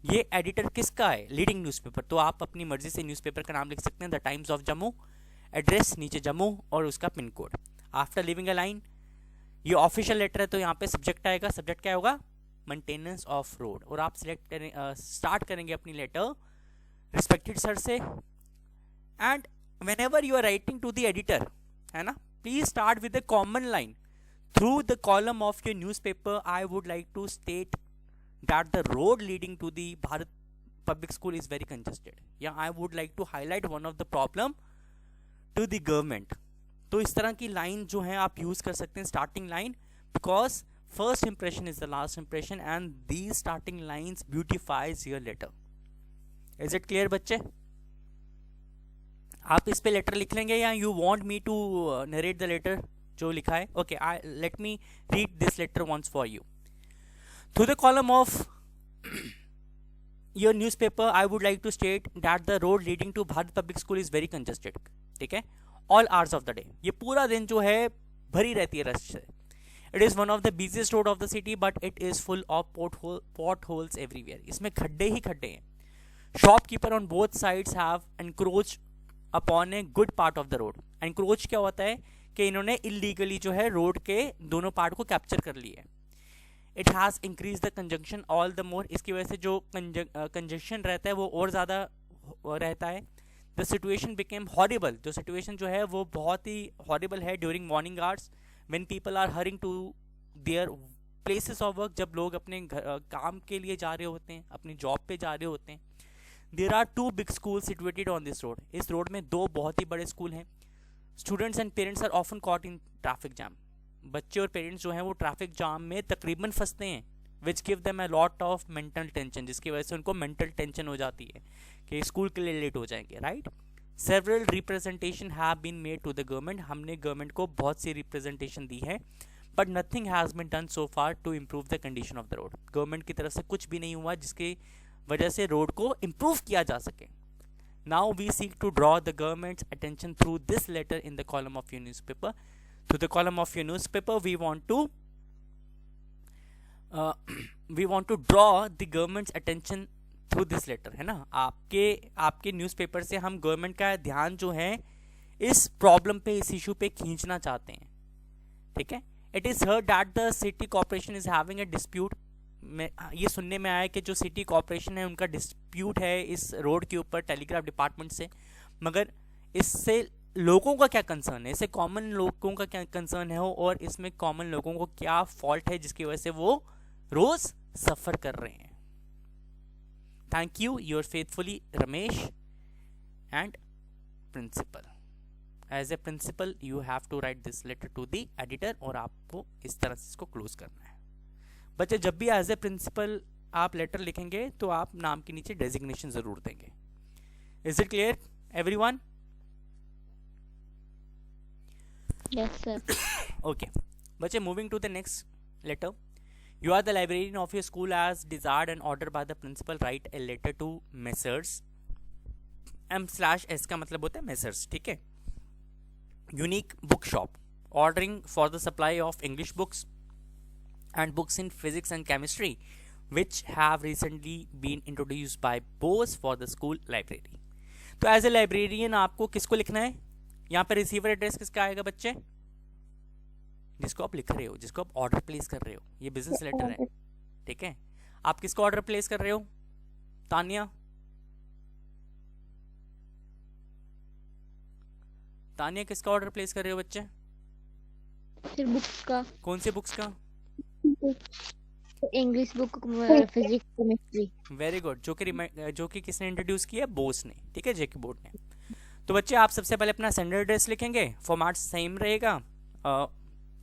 ये एडिटर किसका है? Leading newspaper. तो आप अपनी मर्जी से न्यूज़पेपर का नाम लिख सकते हैं, the Times of Jammu, address नीचे जम्मू और उसका pin code. After living a line, ये ऑफिशियल लेटर है तो यहाँ पे सब्जेक्ट आएगा। सब्जेक्ट क्या होगा? Maintenance of road. और आप सिलेक्ट करें स्टार्ट करेंगे अपनी लेटर रिस्पेक्टेड सर से। And whenever you are writing to the editor, है ना, please start with the common line. Through the column of your newspaper I would like to state that the road leading to the Bharat public school is very congested, या I would like to highlight one of the problem to the government. तो इस तरह की line जो है आप use कर सकते हैं, starting line, because first impression is the last impression and these starting lines beautifies your letter. Is it clear बच्चे? आप इस पे लेटर लिख लेंगे या you want me to narrate the letter जो लिखा है? Okay, let me read this letter once for you. Through the column of your newspaper I would like to state that the road leading to Bharat public school is very congested. ठीक है, all hours of the day, ये पूरा दिन जो है भरी रहती है रश से। It is one of the busiest road of the city but it is full of pot holes everywhere. इसमें खड्डे ही खड्डे हैं। Shopkeeper on both sides have encroach upon a good part of the road. Encroach क्या होता है कि इन्होंने illegally जो है रोड के दोनों पार्ट को कैप्चर कर लिया है। It has increase the conjunction all the more, इसकी वजह से जो कंजक्शन रहता है वो और ज़्यादा रहता है। द सिचुएशन बिकेम हॉरिबल, जो सिचुएशन जो है वो बहुत ही हॉरिबल है during morning hours when people are hurrying to their places of work, जब लोग अपने काम के लिए जा रहे होते हैं, अपनी जॉब पे जा रहे होते हैं। There are 2 big school situated on this road, इस रोड में 2 बहुत ही बड़े स्कूल हैं। Students and parents are often caught in traffic jam, बच्चे और पेरेंट्स जो हैं वो ट्रैफिक जाम में तकरीबन फंसते हैं, which give them a lot of mental tension, जिसकी वजह से उनको मेंटल टेंशन हो जाती है कि स्कूल के लिए लेट हो जाएंगे, right. Several representation have been made to the government, हमने गवर्नमेंट को बहुत सी रिप्रेजेंटेशन दी है, but nothing has been done so far to improve the condition of the road. Government की तरफ से कुछ भी नहीं हुआ जिसकी वजह से रोड को इम्प्रूव किया जा सके। Now we seek to draw the government's attention through this letter in the column of your newspaper. Through the column of your newspaper, we want to draw the government's attention through this letter, है ना. आपके newspaper से हम government का ध्यान जो है इस प्रॉब्लम पे, इस इशू पे खींचना चाहते हैं. ठीक है. It is heard that the city corporation is having a dispute. ये सुनने में आया कि जो सिटी कॉर्पोरेशन है उनका डिस्प्यूट है इस रोड के ऊपर टेलीग्राफ डिपार्टमेंट से. मगर इससे लोगों का क्या कंसर्न है, इससे कॉमन लोगों का क्या कंसर्न है और इसमें कॉमन लोगों को क्या फॉल्ट है जिसकी वजह से वो रोज सफर कर रहे हैं. Thank you. Your faithfully Ramesh and principal. As a principal you have to write this letter to the editor और आपको इस तरह से इसको क्लोज करना है. बच्चे जब भी एज ए प्रिंसिपल आप लेटर लिखेंगे तो आप नाम के नीचे डेजिग्नेशन जरूर देंगे. Is it clear everyone? Yes, sir. Okay. बच्चे moving to the next letter. You are the librarian of your school as desired and ordered by the principal. Write a letter to Messrs. M/S का मतलब होता है Messrs. ठीक है. Unique bookshop. Ordering for the supply of English books and books in physics and chemistry which have recently been introduced by Bose for the school library. तो as a librarian आपको किसको लिखना है? यहाँ पे रिसीवर एड्रेस किसका आएगा बच्चे? जिसको आप लिख रहे हो, जिसको आप ऑर्डर प्लेस कर रहे हो. ये बिजनेस लेटर है. ठीक है. आप किसको ऑर्डर प्लेस कर रहे हो? तानिया, तानिया किसका ऑर्डर प्लेस कर रहे हो बच्चे? फिर बुक्स का, कौन से बुक्स का? English book, physics, chemistry. Very good. जो कि किसने इंट्रोड्यूस किया? बोस ने. ठीक है, जेके बोर्ड ने. तो बच्चे आप सबसे पहले अपना सेंडर एड्रेस लिखेंगे. फॉर्मेट सेम रहेगा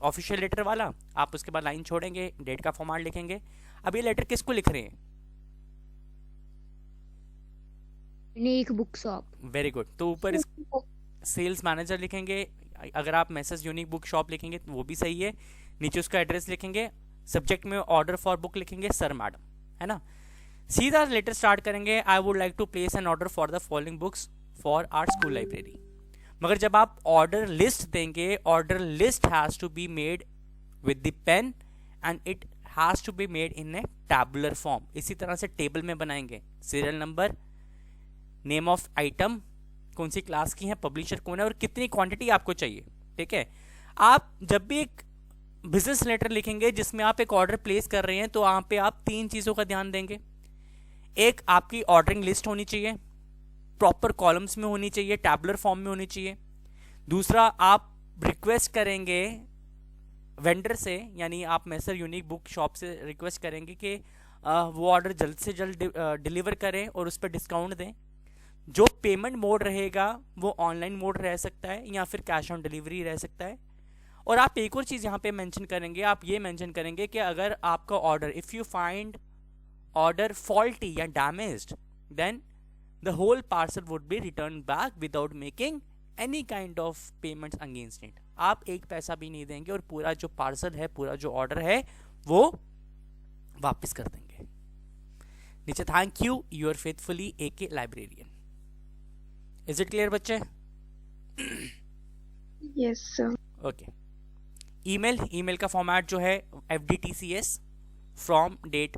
ऑफिशियल लेटर वाला. आप उसके बाद लाइन छोड़ेंगे, डेट का फॉर्मेट लिखेंगे. अब ये लेटर किसको लिख रहे हैं? Unique book shop. Very good. तो ऊपर सेल्स मैनेजर लिखेंगे. अगर आप मैसेज यूनिक बुक शॉप लिखेंगे तो वो भी सही है. नीचे उसका एड्रेस लिखेंगे. सब्जेक्ट में ऑर्डर फॉर बुक लिखेंगे सर मैडम, है ना. सीधा लेटर स्टार्ट करेंगे. I would like to place an order for the following books for our school library. मगर जब आप ऑर्डर लिस्ट देंगे, order list has to be made with the pen and it has to be made in a tabular form. इसी तरह से table में बनाएंगे. Serial number, name of item, कौन सी क्लास की है, पब्लिशर कौन है और कितनी क्वांटिटी आपको चाहिए. ठीक है. आप जब भी एक बिजनेस लेटर लिखेंगे जिसमें आप एक ऑर्डर प्लेस कर रहे हैं तो वहां पे आप तीन चीजों का ध्यान देंगे. एक, आपकी ऑर्डरिंग लिस्ट होनी चाहिए, प्रॉपर कॉलम्स में होनी चाहिए, टैबुलर फॉर्म में होनी चाहिए. दूसरा, आप रिक्वेस्ट करेंगे वेंडर से, यानी आप मैसर यूनिक बुक शॉप से रिक्वेस्ट करेंगे कि वो ऑर्डर जल्द से जल्द डिलीवर करें और उस पर डिस्काउंट दें. जो पेमेंट मोड रहेगा वो ऑनलाइन मोड रह सकता है या फिर कैश ऑन डिलीवरी रह सकता है. और आप एक और चीज़ यहाँ पे मेंशन करेंगे. आप ये मेंशन करेंगे कि अगर आपका order, if you find order faulty या damaged, then the whole parcel would be returned back without making any kind of payments against it. आप एक पैसा भी नहीं देंगे और पूरा जो पार्सल है, पूरा जो ऑर्डर है वो वापस कर देंगे. नीचे thank you your faithfully AK librarian. Is it clear बच्चे? Yes sir. ओके. ईमेल का फॉर्मेट जो है FDTCS from date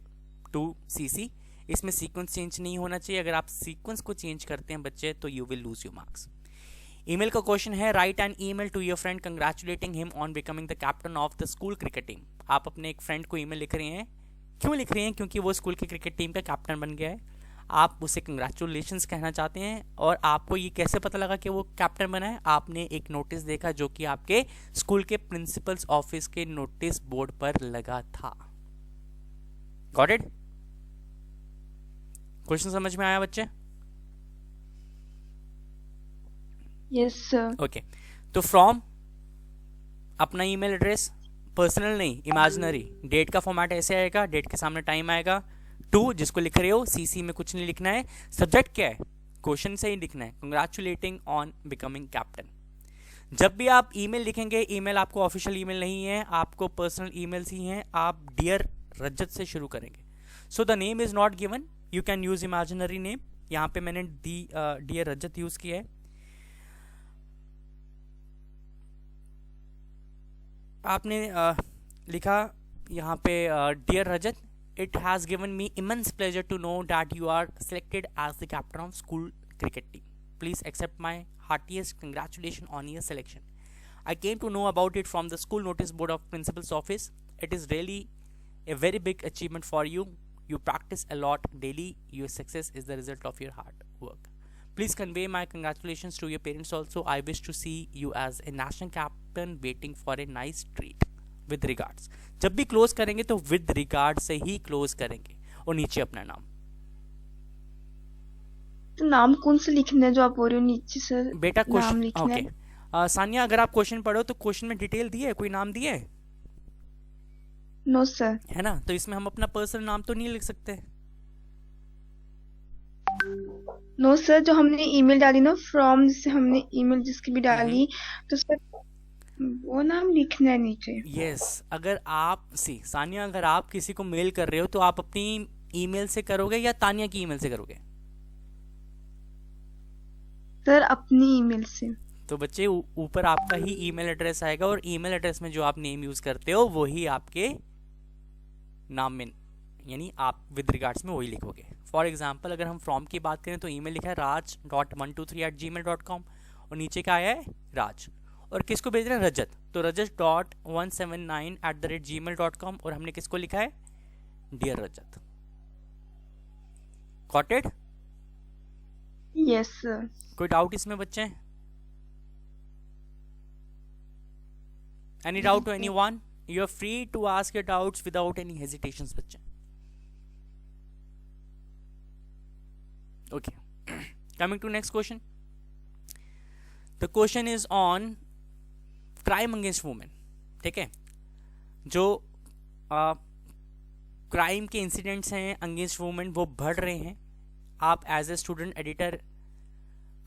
to CC. इसमें सीक्वेंस चेंज नहीं होना चाहिए. अगर आप सीक्वेंस को चेंज करते हैं बच्चे तो you will lose your marks. Email का क्वेश्चन है, write an email to your friend congratulating him on becoming the captain of the school cricket team. आप अपने एक फ्रेंड को ईमेल लिख रहे हैं. क्यों लिख रहे हैं? क्योंकि वो स्कूल की क्रिकेट टीम का कैप्टन बन गया है. आप उसे कंग्रेचुलेशंस कहना चाहते हैं. और आपको ये कैसे पता लगा कि वो कैप्टन बना है? आपने एक नोटिस देखा जो कि आपके स्कूल के प्रिंसिपल्स ऑफिस के नोटिस बोर्ड पर लगा था. Got it? क्वेश्चन समझ में आया बच्चे? Yes sir. ओके. तो फ्रॉम अपना ईमेल एड्रेस, पर्सनल नहीं, इमेजिनरी. डेट का फॉर्मेट ऐसे आएगा, डेट के सामने टाइम आएगा. टू, जिसको लिख रहे हो, CC में कुछ नहीं लिखना है. सब्जेक्ट क्या है? क्वेश्चन से ही लिखना है, कंग्रेचुलेटिंग ऑन बिकमिंग कैप्टन. जब भी आप ईमेल लिखेंगे, ईमेल आपको ऑफिशियल ईमेल नहीं है, आपको पर्सनल ईमेल्स ही हैं. आप डियर रजत से शुरू करेंगे. So the name is not given, you can use imaginary name. यहाँ पे मैंने डियर रजत यूज़ किया है। आपने लिखा यहाँ पे dear Rajat, it has given me immense pleasure to know that you are selected as the captain of school cricket team. Please accept my heartiest congratulations on your selection. I came to know about it from the school notice board of principal's office. It is really a very big achievement for you. You practice a lot daily. Your success is the result of your hard work. Please convey my congratulations to your parents also. I wish to see you as a national captain waiting for a nice treat. With regards. जब भी close करेंगे तो with regards से ही close करेंगे और नीचे अपना नाम। तो नाम कौन सा लिखना है जो आप बोल रहे हो नीचे सर? बेटा नाम क्वेश्चन लिखना है। ओके सानिया, अगर आप क्वेश्चन पढ़ो तो क्वेश्चन में डिटेल दी है, कोई नाम दिया है? No sir. है ना, तो इसमें हम अपना पर्सनल नाम तो नहीं लिख सकते। नो सर, जो हमने ईमेल डाली ना, फ्रॉम जिससे हमने ईमेल जिसकी भी डाली, तो सर वो नाम लिखना है नीचे। यस, अगर आप सानिया, अगर आप किसी को मेल कर रहे हो तो आप अपनी ईमेल से करोगे या तानिया की ईमेल से करोगे? सर अपनी ईमेल से। तो बच्चे ऊपर आपका ही ईमेल एड्रेस आएगा और ईमेल एड्रेस में जो आप नेम यूज करते हो वही आपके नाम में, यानी आप विद रिगार्ड्स में वही लिखोगे। फॉर एग्जाम्पल अगर हम फ्रॉम की बात करें तो ईमेल लिखा है raj.123@gmail.com और नीचे क्या आया है? राज। और किसको भेज रहे हैं? रजत। तो rajat.179@gmail.com और हमने किसको लिखा है? Dear Rajat. Got it? Yes sir. कोई डाउट इसमें बच्चे? Any doubt to anyone? You are free to ask your doubts without any hesitations बच्चे। Okay, coming to next question. The question is on crime against women. ठीक है, जो crime के incidents हैं against women वो बढ़ रहे हैं। आप एज ए स्टूडेंट एडिटर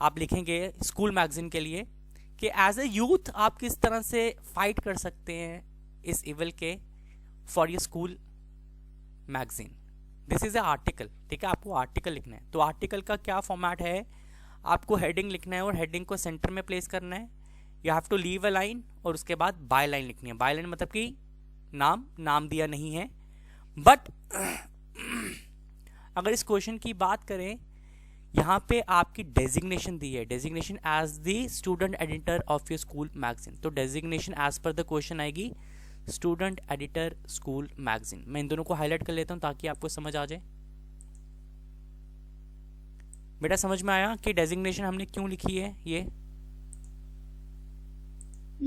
आप लिखेंगे स्कूल मैगजीन के लिए कि एज ए यूथ आप किस तरह से फाइट कर सकते हैं इस इवल के for your school magazine. This is a article. ठीक है, आपको आर्टिकल लिखना है। तो आर्टिकल का क्या फॉर्मेट है? आपको हेडिंग लिखना है और हेडिंग को सेंटर में प्लेस करना है। You have to leave a line और उसके बाद बाय लाइन लिखनी है। बाय लाइन मतलब कि नाम दिया नहीं है। बट अगर इस क्वेश्चन की बात करें, यहाँ पे आपकी डेजिग्नेशन दी है, designation as the student editor of your school magazine. तो designation as per the question आएगी स्टूडेंट एडिटर स्कूल मैगजीन। मैं इन दोनों को हाईलाइट कर लेता हूँ ताकि आपको समझ आ जाए। बेटा समझ में आया कि डेजिग्नेशन हमने क्यों लिखी है? ये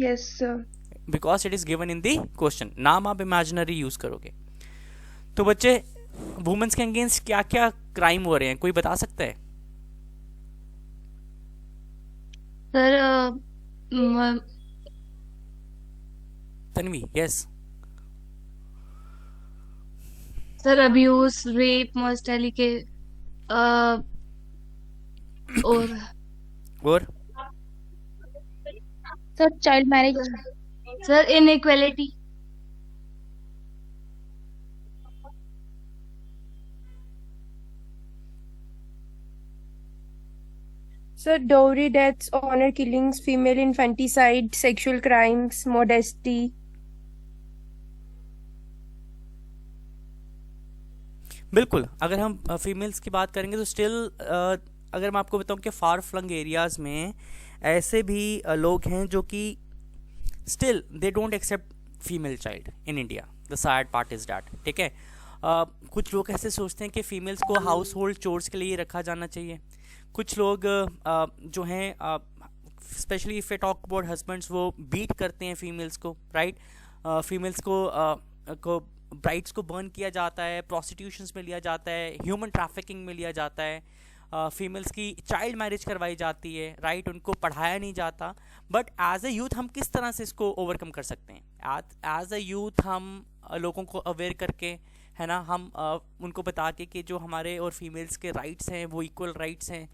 yes sir. Because it is given in the question. नाम आप इमेजिनरी यूज करोगे। तो बच्चे वुमेन्स के अगेंस्ट क्या क्या क्राइम हो रहे हैं, कोई बता सकता है? Sir Tanvi? Yes sir abuse, rape, mostly के और sir child marriage. Sir inequality. Sir, dowry deaths, honor killings, female infanticide, sexual crimes, modesty. बिल्कुल। अगर हम फीमेल्स की बात करेंगे तो स्टिल अगर मैं आपको बताऊं कि फार फ्लंग एरियाज में ऐसे भी लोग हैं जो कि still they don't accept female child in India. The sad part is that. ठीक है, कुछ लोग ऐसे सोचते हैं कि फीमेल्स को हाउस होल्ड चोर्स के लिए रखा जाना चाहिए। कुछ लोग जो हैं specially if a talk about husbands, वो बीट करते हैं फीमेल्स को, राइट? फीमेल्स को ब्राइड्स को बर्न किया जाता है, प्रोस्टिट्यूशंस में लिया जाता है, ह्यूमन ट्रैफिकिंग में लिया जाता है, फीमेल्स की चाइल्ड मैरिज करवाई जाती है, राइट? उनको पढ़ाया नहीं जाता। बट एज ए यूथ हम किस तरह से इसको ओवरकम कर सकते हैं? एज ए यूथ हम लोगों को अवेयर करके, है ना, हम उनको बता के कि जो हमारे और फीमेल्स के राइट्स हैं वो इक्वल राइट्स हैं।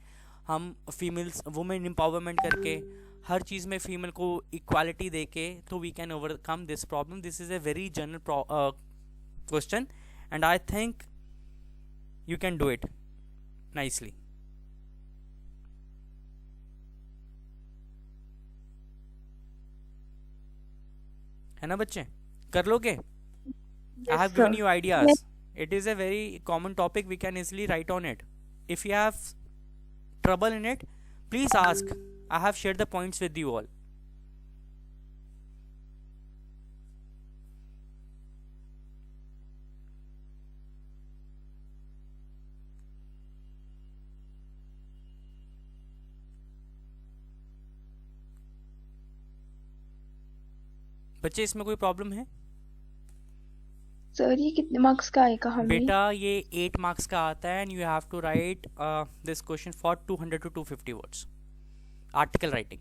हम फीमेल्स वुमेन एम्पावरमेंट करके हर चीज़ में फीमेल को इक्वालिटी दे के तो we can overcome this problem. This is a very general question and I think you can do it nicely. है ना बच्चे, कर लोगे? I Yes, have sir. given you ideas. It is a very common topic. We can easily write on it. If you have trouble in it, please ask. I have shared the points with you all. बच्चे इसमें कोई problem है? Sir ये कितने marks का आएगा हमें? बेटा ये 8 मार्क्स का आता है and you have to write this question for 200 to 250 words article writing.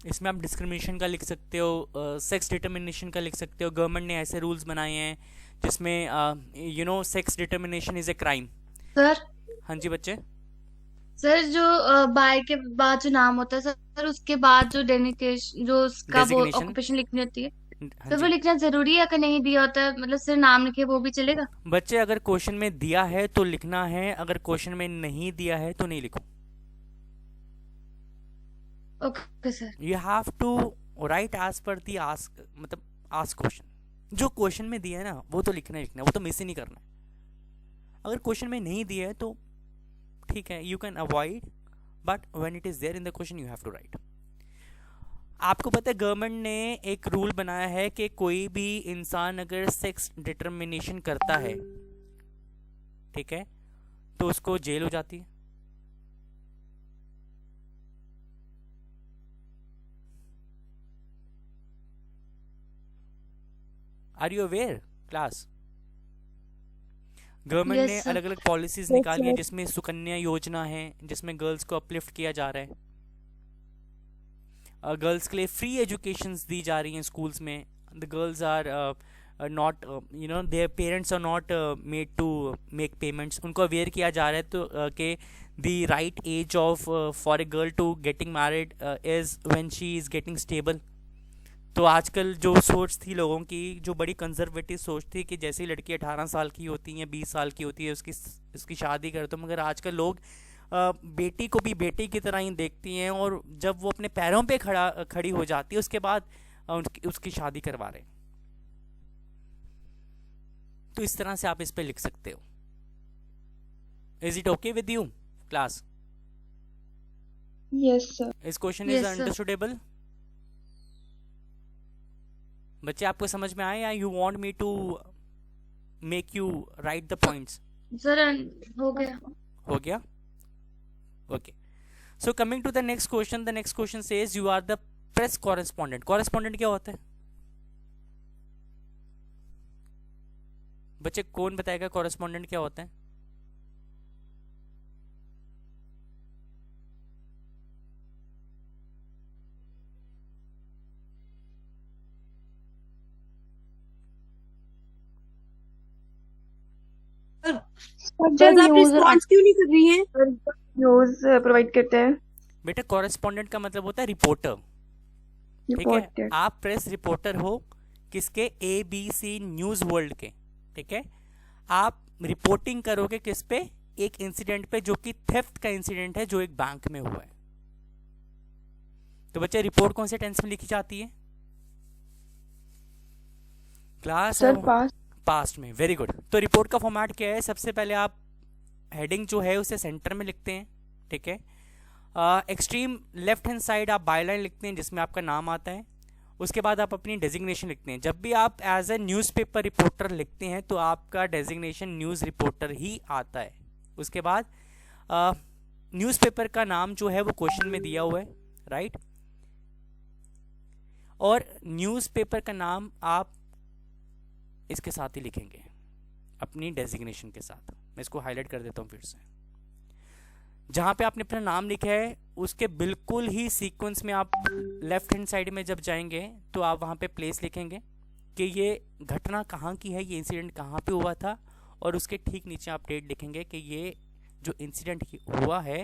इसमें आप डिस्क्रिमिनेशन का लिख सकते हो, सेक्स डिटर्मिनेशन का लिख सकते हो। गवर्नमेंट ने ऐसे रूल्स बनाए हैं जिसमें sex determination is a crime. Sir हाँ जी बच्चे। सर जो बाय के बाद जो नाम होता है सर, उसके बाद जो डेनिकेशन जो उसका वो Designation? ऑक्यूपेशन लिखनी होती है, हाँ सर वो जी लिखना जरूरी है? अगर नहीं दिया होता है, मतलब सिर्फ नाम लिखे वो भी चलेगा? बच्चे, अगर क्वेश्चन में दिया है तो लिखना है, अगर क्वेश्चन में नहीं दिया है तो नहीं लिखो। Okay sir. You have to write as per the ask, मतलब आस्क क्वेश्चन। जो क्वेश्चन में दिया है ना वो तो लिखना ही लिखना है, वो तो मिस ही नहीं करना है। अगर क्वेश्चन में नहीं दिया है तो ठीक है, you can avoid, but when it is there in the question you have to write. आपको पता है गवर्नमेंट ने एक रूल बनाया है कि कोई भी इंसान अगर सेक्स डिटर्मिनेशन करता है, ठीक है, तो उसको जेल हो जाती है। Are you aware class? Government yes ने सर। अलग अलग पॉलिसीज Yes, निकाली हैं, sir. जिसमें सुकन्या योजना है, जिसमें गर्ल्स को अपलिफ्ट किया जा रहा है, गर्ल्स के लिए फ्री एजुकेशंस दी जा रही हैं स्कूल्स में। The girls are not there parents are not made to make payments. उनको अवेयर किया जा रहा है तो कि the right age of for a girl to getting married is when she is getting stable. तो आजकल जो सोच थी लोगों की, जो बड़ी कंजर्वेटिव सोच थी कि जैसे ही लड़की 18 साल की होती है, 20 साल की होती है, उसकी शादी कर दो, मगर आजकल लोग बेटी को भी बेटी की तरह ही देखती हैं, और जब वो अपने पैरों पे खड़ी हो जाती है उसके बाद उसकी शादी करवा रहे हैं। तो इस तरह से आप इस पे लिख सकते हो। Is it okay with you class? Yes sir. इस question is yes sir. Understandable? बच्चे आपको समझ में आए या you want me to make you write the points? Sir हो गया। हो गया? Okay. So coming to the next question, the next question says you are the press correspondent. Correspondent क्या होता है बच्चे? कौन बताएगा कॉरेस्पॉन्डेंट क्या होता है? सर आप रिस्पॉन्स क्यों नहीं कर रही हैं? न्यूज प्रोवाइड करते हैं। बेटा कॉरेस्पॉन्डेंट का मतलब होता है रिपोर्टर, ठीक है? रिपोर्टर। आप प्रेस रिपोर्टर हो किसके? ABC न्यूज वर्ल्ड के, ठीक है? आप रिपोर्टिंग करोगे किस पे? एक इंसिडेंट पे जो कि थेफ्ट का इंसिडेंट है, जो एक बैंक में हुआ है। तो बच्चे रिपोर्ट कौन से टेंस में लिखी जाती है क्लास? सर पास। पास्ट में। Very good. तो रिपोर्ट का फॉर्मेट क्या है? सबसे पहले आप हेडिंग जो है उसे सेंटर में लिखते हैं, ठीक है? एक्सट्रीम लेफ्ट हैंड साइड आप बायलाइन लिखते हैं जिसमें आपका नाम आता है। उसके बाद आप अपनी डेजिग्नेशन लिखते हैं। जब भी आप एज ए न्यूज़पेपर रिपोर्टर लिखते हैं तो आपका डेजिग्नेशन न्यूज़ रिपोर्टर ही आता है। उसके बाद न्यूज़पेपर का नाम जो है वो क्वेश्चन में दिया हुआ है, राइट? और न्यूज़पेपर का नाम आप इसके साथ ही लिखेंगे, अपनी डेजिग्नेशन के साथ। मैं इसको हाईलाइट कर देता हूँ फिर से। जहाँ पे आपने अपना नाम लिखा है उसके बिल्कुल ही सीक्वेंस में आप लेफ्ट हैंड साइड में जब जाएंगे तो आप वहाँ पे प्लेस लिखेंगे कि ये घटना कहाँ की है, ये इंसिडेंट कहाँ पे हुआ था, और उसके ठीक नीचे आप डेट लिखेंगे कि ये जो इंसिडेंट हुआ है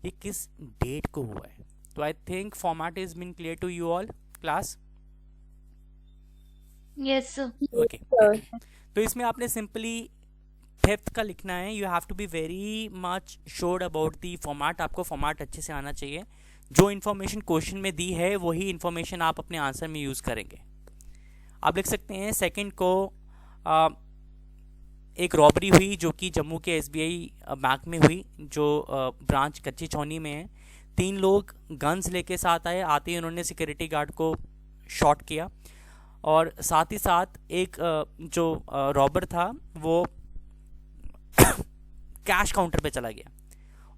ये किस डेट को हुआ है। तो I think format is been clear to you all class? Yes sir. Okay. तो इसमें आपने सिंपली थेफ्ट का लिखना है। You have to be very much sure about the format. आपको फॉर्मेट अच्छे से आना चाहिए। जो इन्फॉर्मेशन क्वेश्चन में दी है वही इन्फॉर्मेशन आप अपने आंसर में यूज़ करेंगे। आप लिख सकते हैं सेकंड को एक रॉबरी हुई जो कि जम्मू के एसबीआई बैंक में हुई, जो ब्रांच कच्ची छौनी में है। 3 लोग गन्स लेके साथ आए, आते ही उन्होंने सिक्योरिटी गार्ड को शॉट किया और साथ ही साथ एक जो रॉबर था वो कैश काउंटर पे चला गया।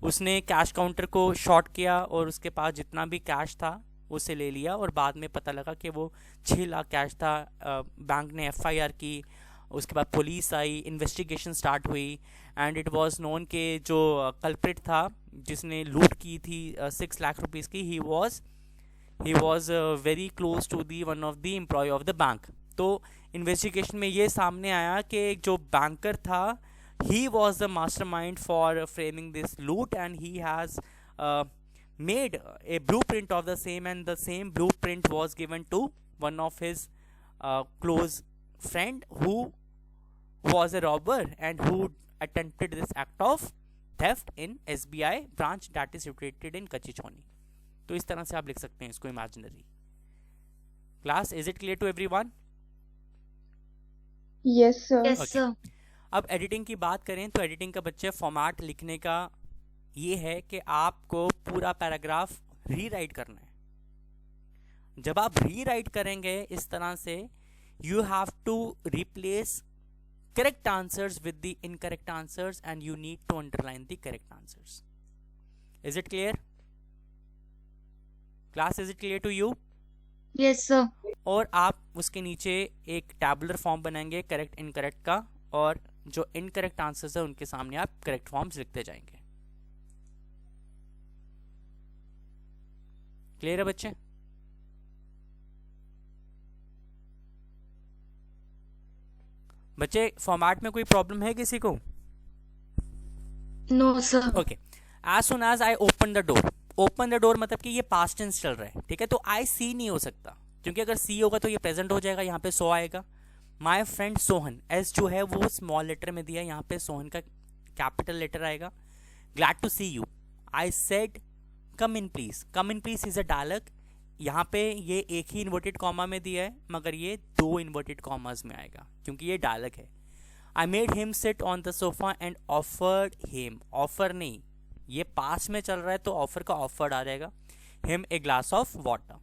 उसने कैश काउंटर को शॉट किया और उसके पास जितना भी कैश था उसे ले लिया और बाद में पता लगा कि वो 6 लाख कैश था। बैंक ने एफआईआर की, उसके बाद पुलिस आई, इन्वेस्टिगेशन स्टार्ट हुई एंड इट वाज नोन के जो कल्प्रिट था जिसने लूट की थी 6 लाख रुपीज़ की, he was very close to the one of the employ of the bank. तो इन्वेस्टिगेशन में ये सामने आया कि जो बैंकर था he was the mastermind for framing this loot and he has made a blueprint of the same, and the same blueprint was given to one of his close friend who was a robber and who attempted this act of theft in SBI branch that is situated in Kachi Chowni। तो इस तरह से आप लिख सकते हैं इसको imaginary. Class, is it clear to everyone? Yes sir. Yes sir. अब एडिटिंग की बात करें तो एडिटिंग का बच्चे फॉर्मेट लिखने का ये है कि आपको पूरा पैराग्राफ रीराइट करना है। जब आप रीराइट करेंगे इस तरह से, you have to replace correct answers with the incorrect answers and you need to underline the correct answers. Is it clear class? Is it clear to you? Yes sir. और आप उसके नीचे एक टैबुलर फॉर्म बनाएंगे correct incorrect का, और जो incorrect answers है उनके सामने आप करेक्ट फॉर्म्स लिखते जाएंगे। क्लियर है बच्चे? बच्चे फॉर्मेट में कोई प्रॉब्लम है किसी को? No sir. Okay. As soon as I open the door, open the door मतलब कि ये पास्ट टेंस चल रहा है, ठीक है? तो आई सी नहीं हो सकता, क्योंकि अगर सी होगा तो ये प्रेजेंट हो जाएगा, यहाँ पे सो आएगा। माई फ्रेंड सोहन, एस जो है वो स्मॉल लेटर में दिया है, यहाँ पे सोहन का कैपिटल लेटर आएगा। Glad to see you, I said come in please, come in please is a dialogue. यहाँ पे ये एक ही इन्वर्टेड कॉमा में दिया है, मगर ये 2 इन्वर्टेड कॉमास में आएगा क्योंकि ये डायलॉग है। I made him sit on the sofa and offered him, offer नहीं, ये पास में चल रहा है तो ऑफर का ऑफर्ड आ जाएगा। Him a glass of water.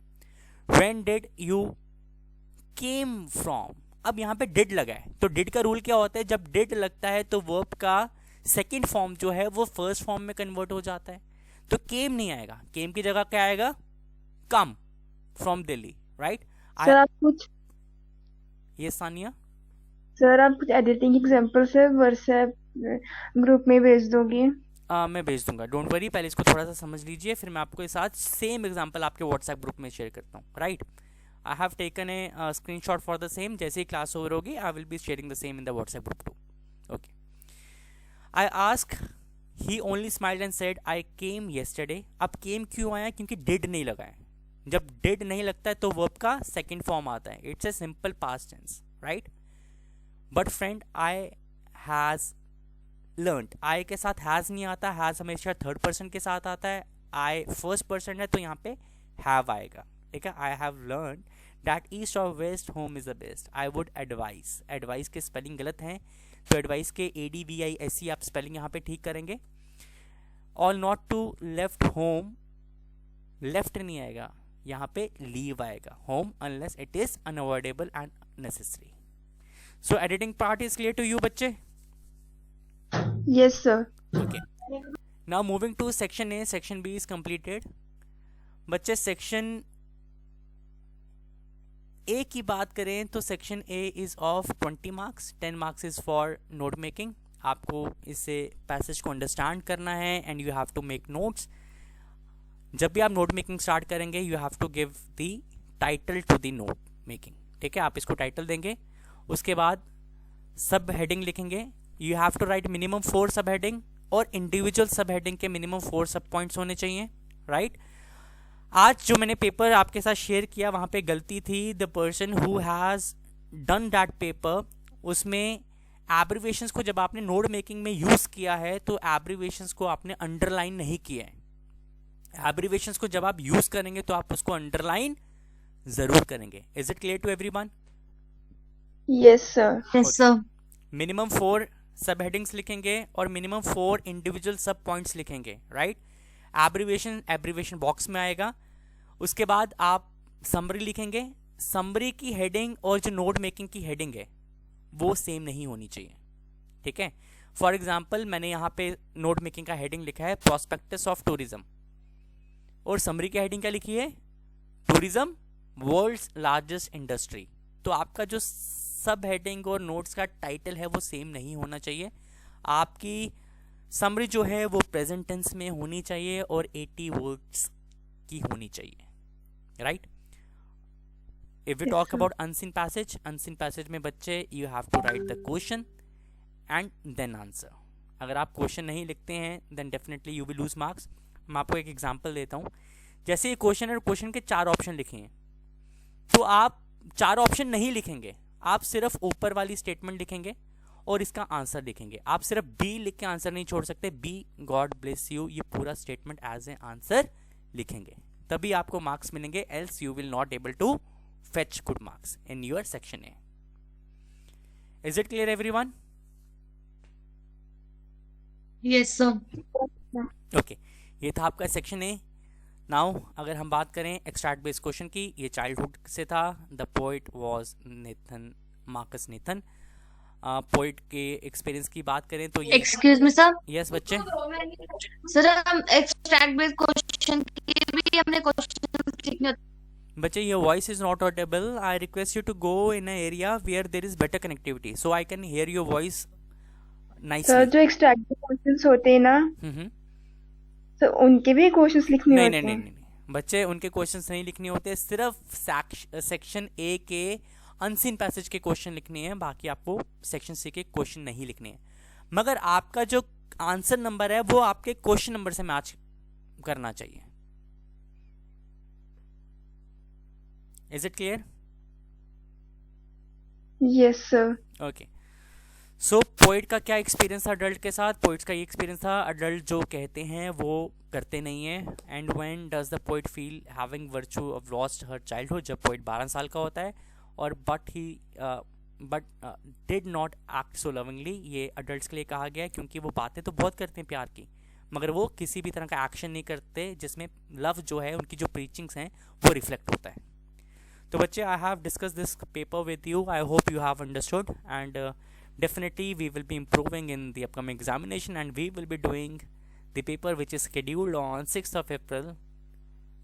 When did you came from, अब यहाँ पे डिड लगा है तो डिड का रूल क्या होता है, जब डिड लगता है तो वर्ब का सेकंड फॉर्म जो है वो फर्स्ट फॉर्म में कन्वर्ट हो जाता है। तो केम नहीं आएगा, केम की जगह क्या आएगा? Come from Delhi, right? Sir आप कुछ ये सानिया, सर आप कुछ एडिटिंग एग्जांपल्स है व्हाट्सएप ग्रुप में भेज दोगे? मैं भेज दूंगा, डोंट वरी। पहले इसको थोड़ा सा समझ लीजिए, फिर मैं आपको साथ सेम एग्जांपल आपके व्हाट्सएप ग्रुप में शेयर करता हूँ, right? I have taken a screenshot for the same. जैसे ही क्लास ओवर होगी I will be sharing the same in the WhatsApp group too. Okay. I ask, he only smiled and said I came yesterday. अब came क्यों आया? क्योंकि did नहीं लगा है। जब डिड नहीं लगता है तो वर्ब का सेकेंड फॉर्म आता है, it's a simple past tense, right? But friend I has learned, I के साथ हैज नहीं आता, हैज हमेशा थर्ड पर्सन के साथ आता है। आई फर्स्ट पर्सन है तो यहाँ पे हैव आएगा, ठीक है? I have learn that east और west home is the best. I would advise, advise के स्पेलिंग गलत हैं तो एडवाइस के ADVISE आप स्पेलिंग यहाँ पे ठीक करेंगे। All not to left home, left नहीं आएगा, यहाँ पे लीव आएगा, home unless it is unavoidable and necessary. So editing part is clear to you बच्चे? Yes sir. Okay. Now moving to section A, section B is completed. बच्चे section A की बात करें तो section A is of 20 marks, 10 marks is for note making। आपको इससे passage को understand करना है and you have to make notes. जब भी आप नोट मेकिंग स्टार्ट करेंगे you have to give the title to the note making, ठीक है? आप इसको टाइटल देंगे, उसके बाद सब हेडिंग लिखेंगे। You have to write minimum 4 sub heading और इंडिविजुअल सब हेडिंग के मिनिमम 4 सब पॉइंट्स होने चाहिए, राइट? आज जो मैंने पेपर आपके साथ शेयर किया वहाँ पे गलती थी, the person who has done that paper, उसमें एब्रीवेशंस को जब आपने नोट मेकिंग में यूज़ किया है तो एब्रीवेशंस को आपने अंडरलाइन नहीं किया है। एब्रीवेशंस को जब आप यूज करेंगे तो आप उसको अंडरलाइन जरूर करेंगे. Is it clear to everyone? Yes sir. Yes sir. Minimum 4 sub headings लिखेंगे और मिनिमम 4 इंडिविजुअल सब पॉइंट्स लिखेंगे, राइट? एब्रीवेशन बॉक्स में आएगा. उसके बाद आप समरी लिखेंगे. समरी की हेडिंग और जो नोट मेकिंग की हेडिंग है वो सेम नहीं होनी चाहिए, ठीक है? फॉर एग्जाम्पल मैंने यहाँ पे नोट मेकिंग का हेडिंग लिखा है प्रोस्पेक्टस ऑफ टूरिज्म, और समरी की हेडिंग क्या लिखी है? Tourism world's largest industry. तो आपका जो सब हेडिंग और नोट्स का टाइटल है वो सेम नहीं होना चाहिए. आपकी समरी जो है वो प्रेजेंट टेंस में होनी चाहिए और 80 वर्ड्स की होनी चाहिए, right? If we talk about unseen passage में बच्चे you have to write the question and then answer. अगर आप क्वेश्चन नहीं लिखते हैं then definitely you will lose marks. मैं आपको एक एग्जांपल देता हूँ. जैसे ये क्वेश्चन है और क्वेश्चन के 4 ऑप्शन लिखे हैं, तो आप 4 ऑप्शन नहीं लिखेंगे, आप सिर्फ ऊपर वाली स्टेटमेंट लिखेंगे और इसका आंसर लिखेंगे. आप सिर्फ बी लिख के आंसर नहीं छोड़ सकते. बी गॉड ब्लेस यू, ये पूरा स्टेटमेंट एज ए आंसर लिखेंगे, तभी आपको मार्क्स मिलेंगे. Else you will not able to fetch good marks in your section A. Is it clear everyone? Yes sir. Okay, ये था आपका सेक्शन ए. नाउ अगर हम बात करें एक्सट्रैक्ट बेस्ड क्वेश्चन की, ये चाइल्डहुड से था. The poet was Nathan, Marcus Nathan. Poet के एक्सपीरियंस की बात करें तो ये, एक्सक्यूज मी सर. यस बच्चे, सर हम एक्सट्रैक्ट बेस्ड क्वेश्चन के भी हमने क्वेश्चन सीखने. बच्चे your voice is not audible. I request you to go in an area where there is better connectivity so I can hear your voice nicely. Sir जो extractive questions होते हैं ना, तो उनके भी क्वेश्चंस लिखने नहीं होते नहीं हैं? नहीं नहीं बच्चे, उनके क्वेश्चंस नहीं लिखने होते. सिर्फ सेक्शन ए के अनसीन पैसेज के क्वेश्चन लिखने हैं, बाकी आपको सेक्शन सी के क्वेश्चन नहीं लिखने हैं. मगर आपका जो आंसर नंबर है वो आपके क्वेश्चन नंबर से मैच करना चाहिए. Is it clear? Yes sir. Okay. So poet का क्या एक्सपीरियंस था अडल्ट के साथ? पोइट्स का ये एक्सपीरियंस था, अडल्ट जो कहते हैं वो करते नहीं है. And when does the poet feel having virtue of lost her childhood? जब पोइट 12 साल का होता है और but did not act so lovingly. ये अडल्ट्स के लिए कहा गया है क्योंकि वो बातें तो बहुत करते हैं प्यार की, मगर वो किसी भी तरह का एक्शन नहीं करते जिसमें लव जो है, उनकी जो प्रीचिंग्स हैं वो रिफ्लेक्ट होता है. तो बच्चे, I have discussed this paper with you. I hope you have understood, and definitely we will be improving in the upcoming examination, and we will be doing the paper which is scheduled on 6th of April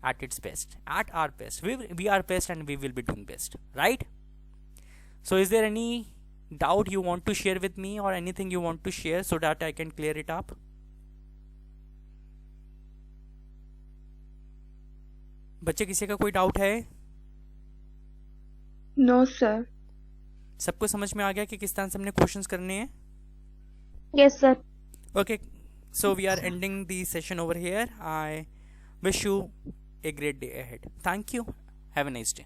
at its best, at our best. We are best and we will be doing best, right? So is there any doubt you want to share with me or anything you want to share so that I can clear it up? बच्चे, किसी का कोई doubt है? No sir. सबको समझ में आ गया कि किस तरह से हमने क्वेश्चंस करने हैं? Yes sir. Okay, so we are ending the session over here. I wish you a great day ahead. Thank you. Have a nice day.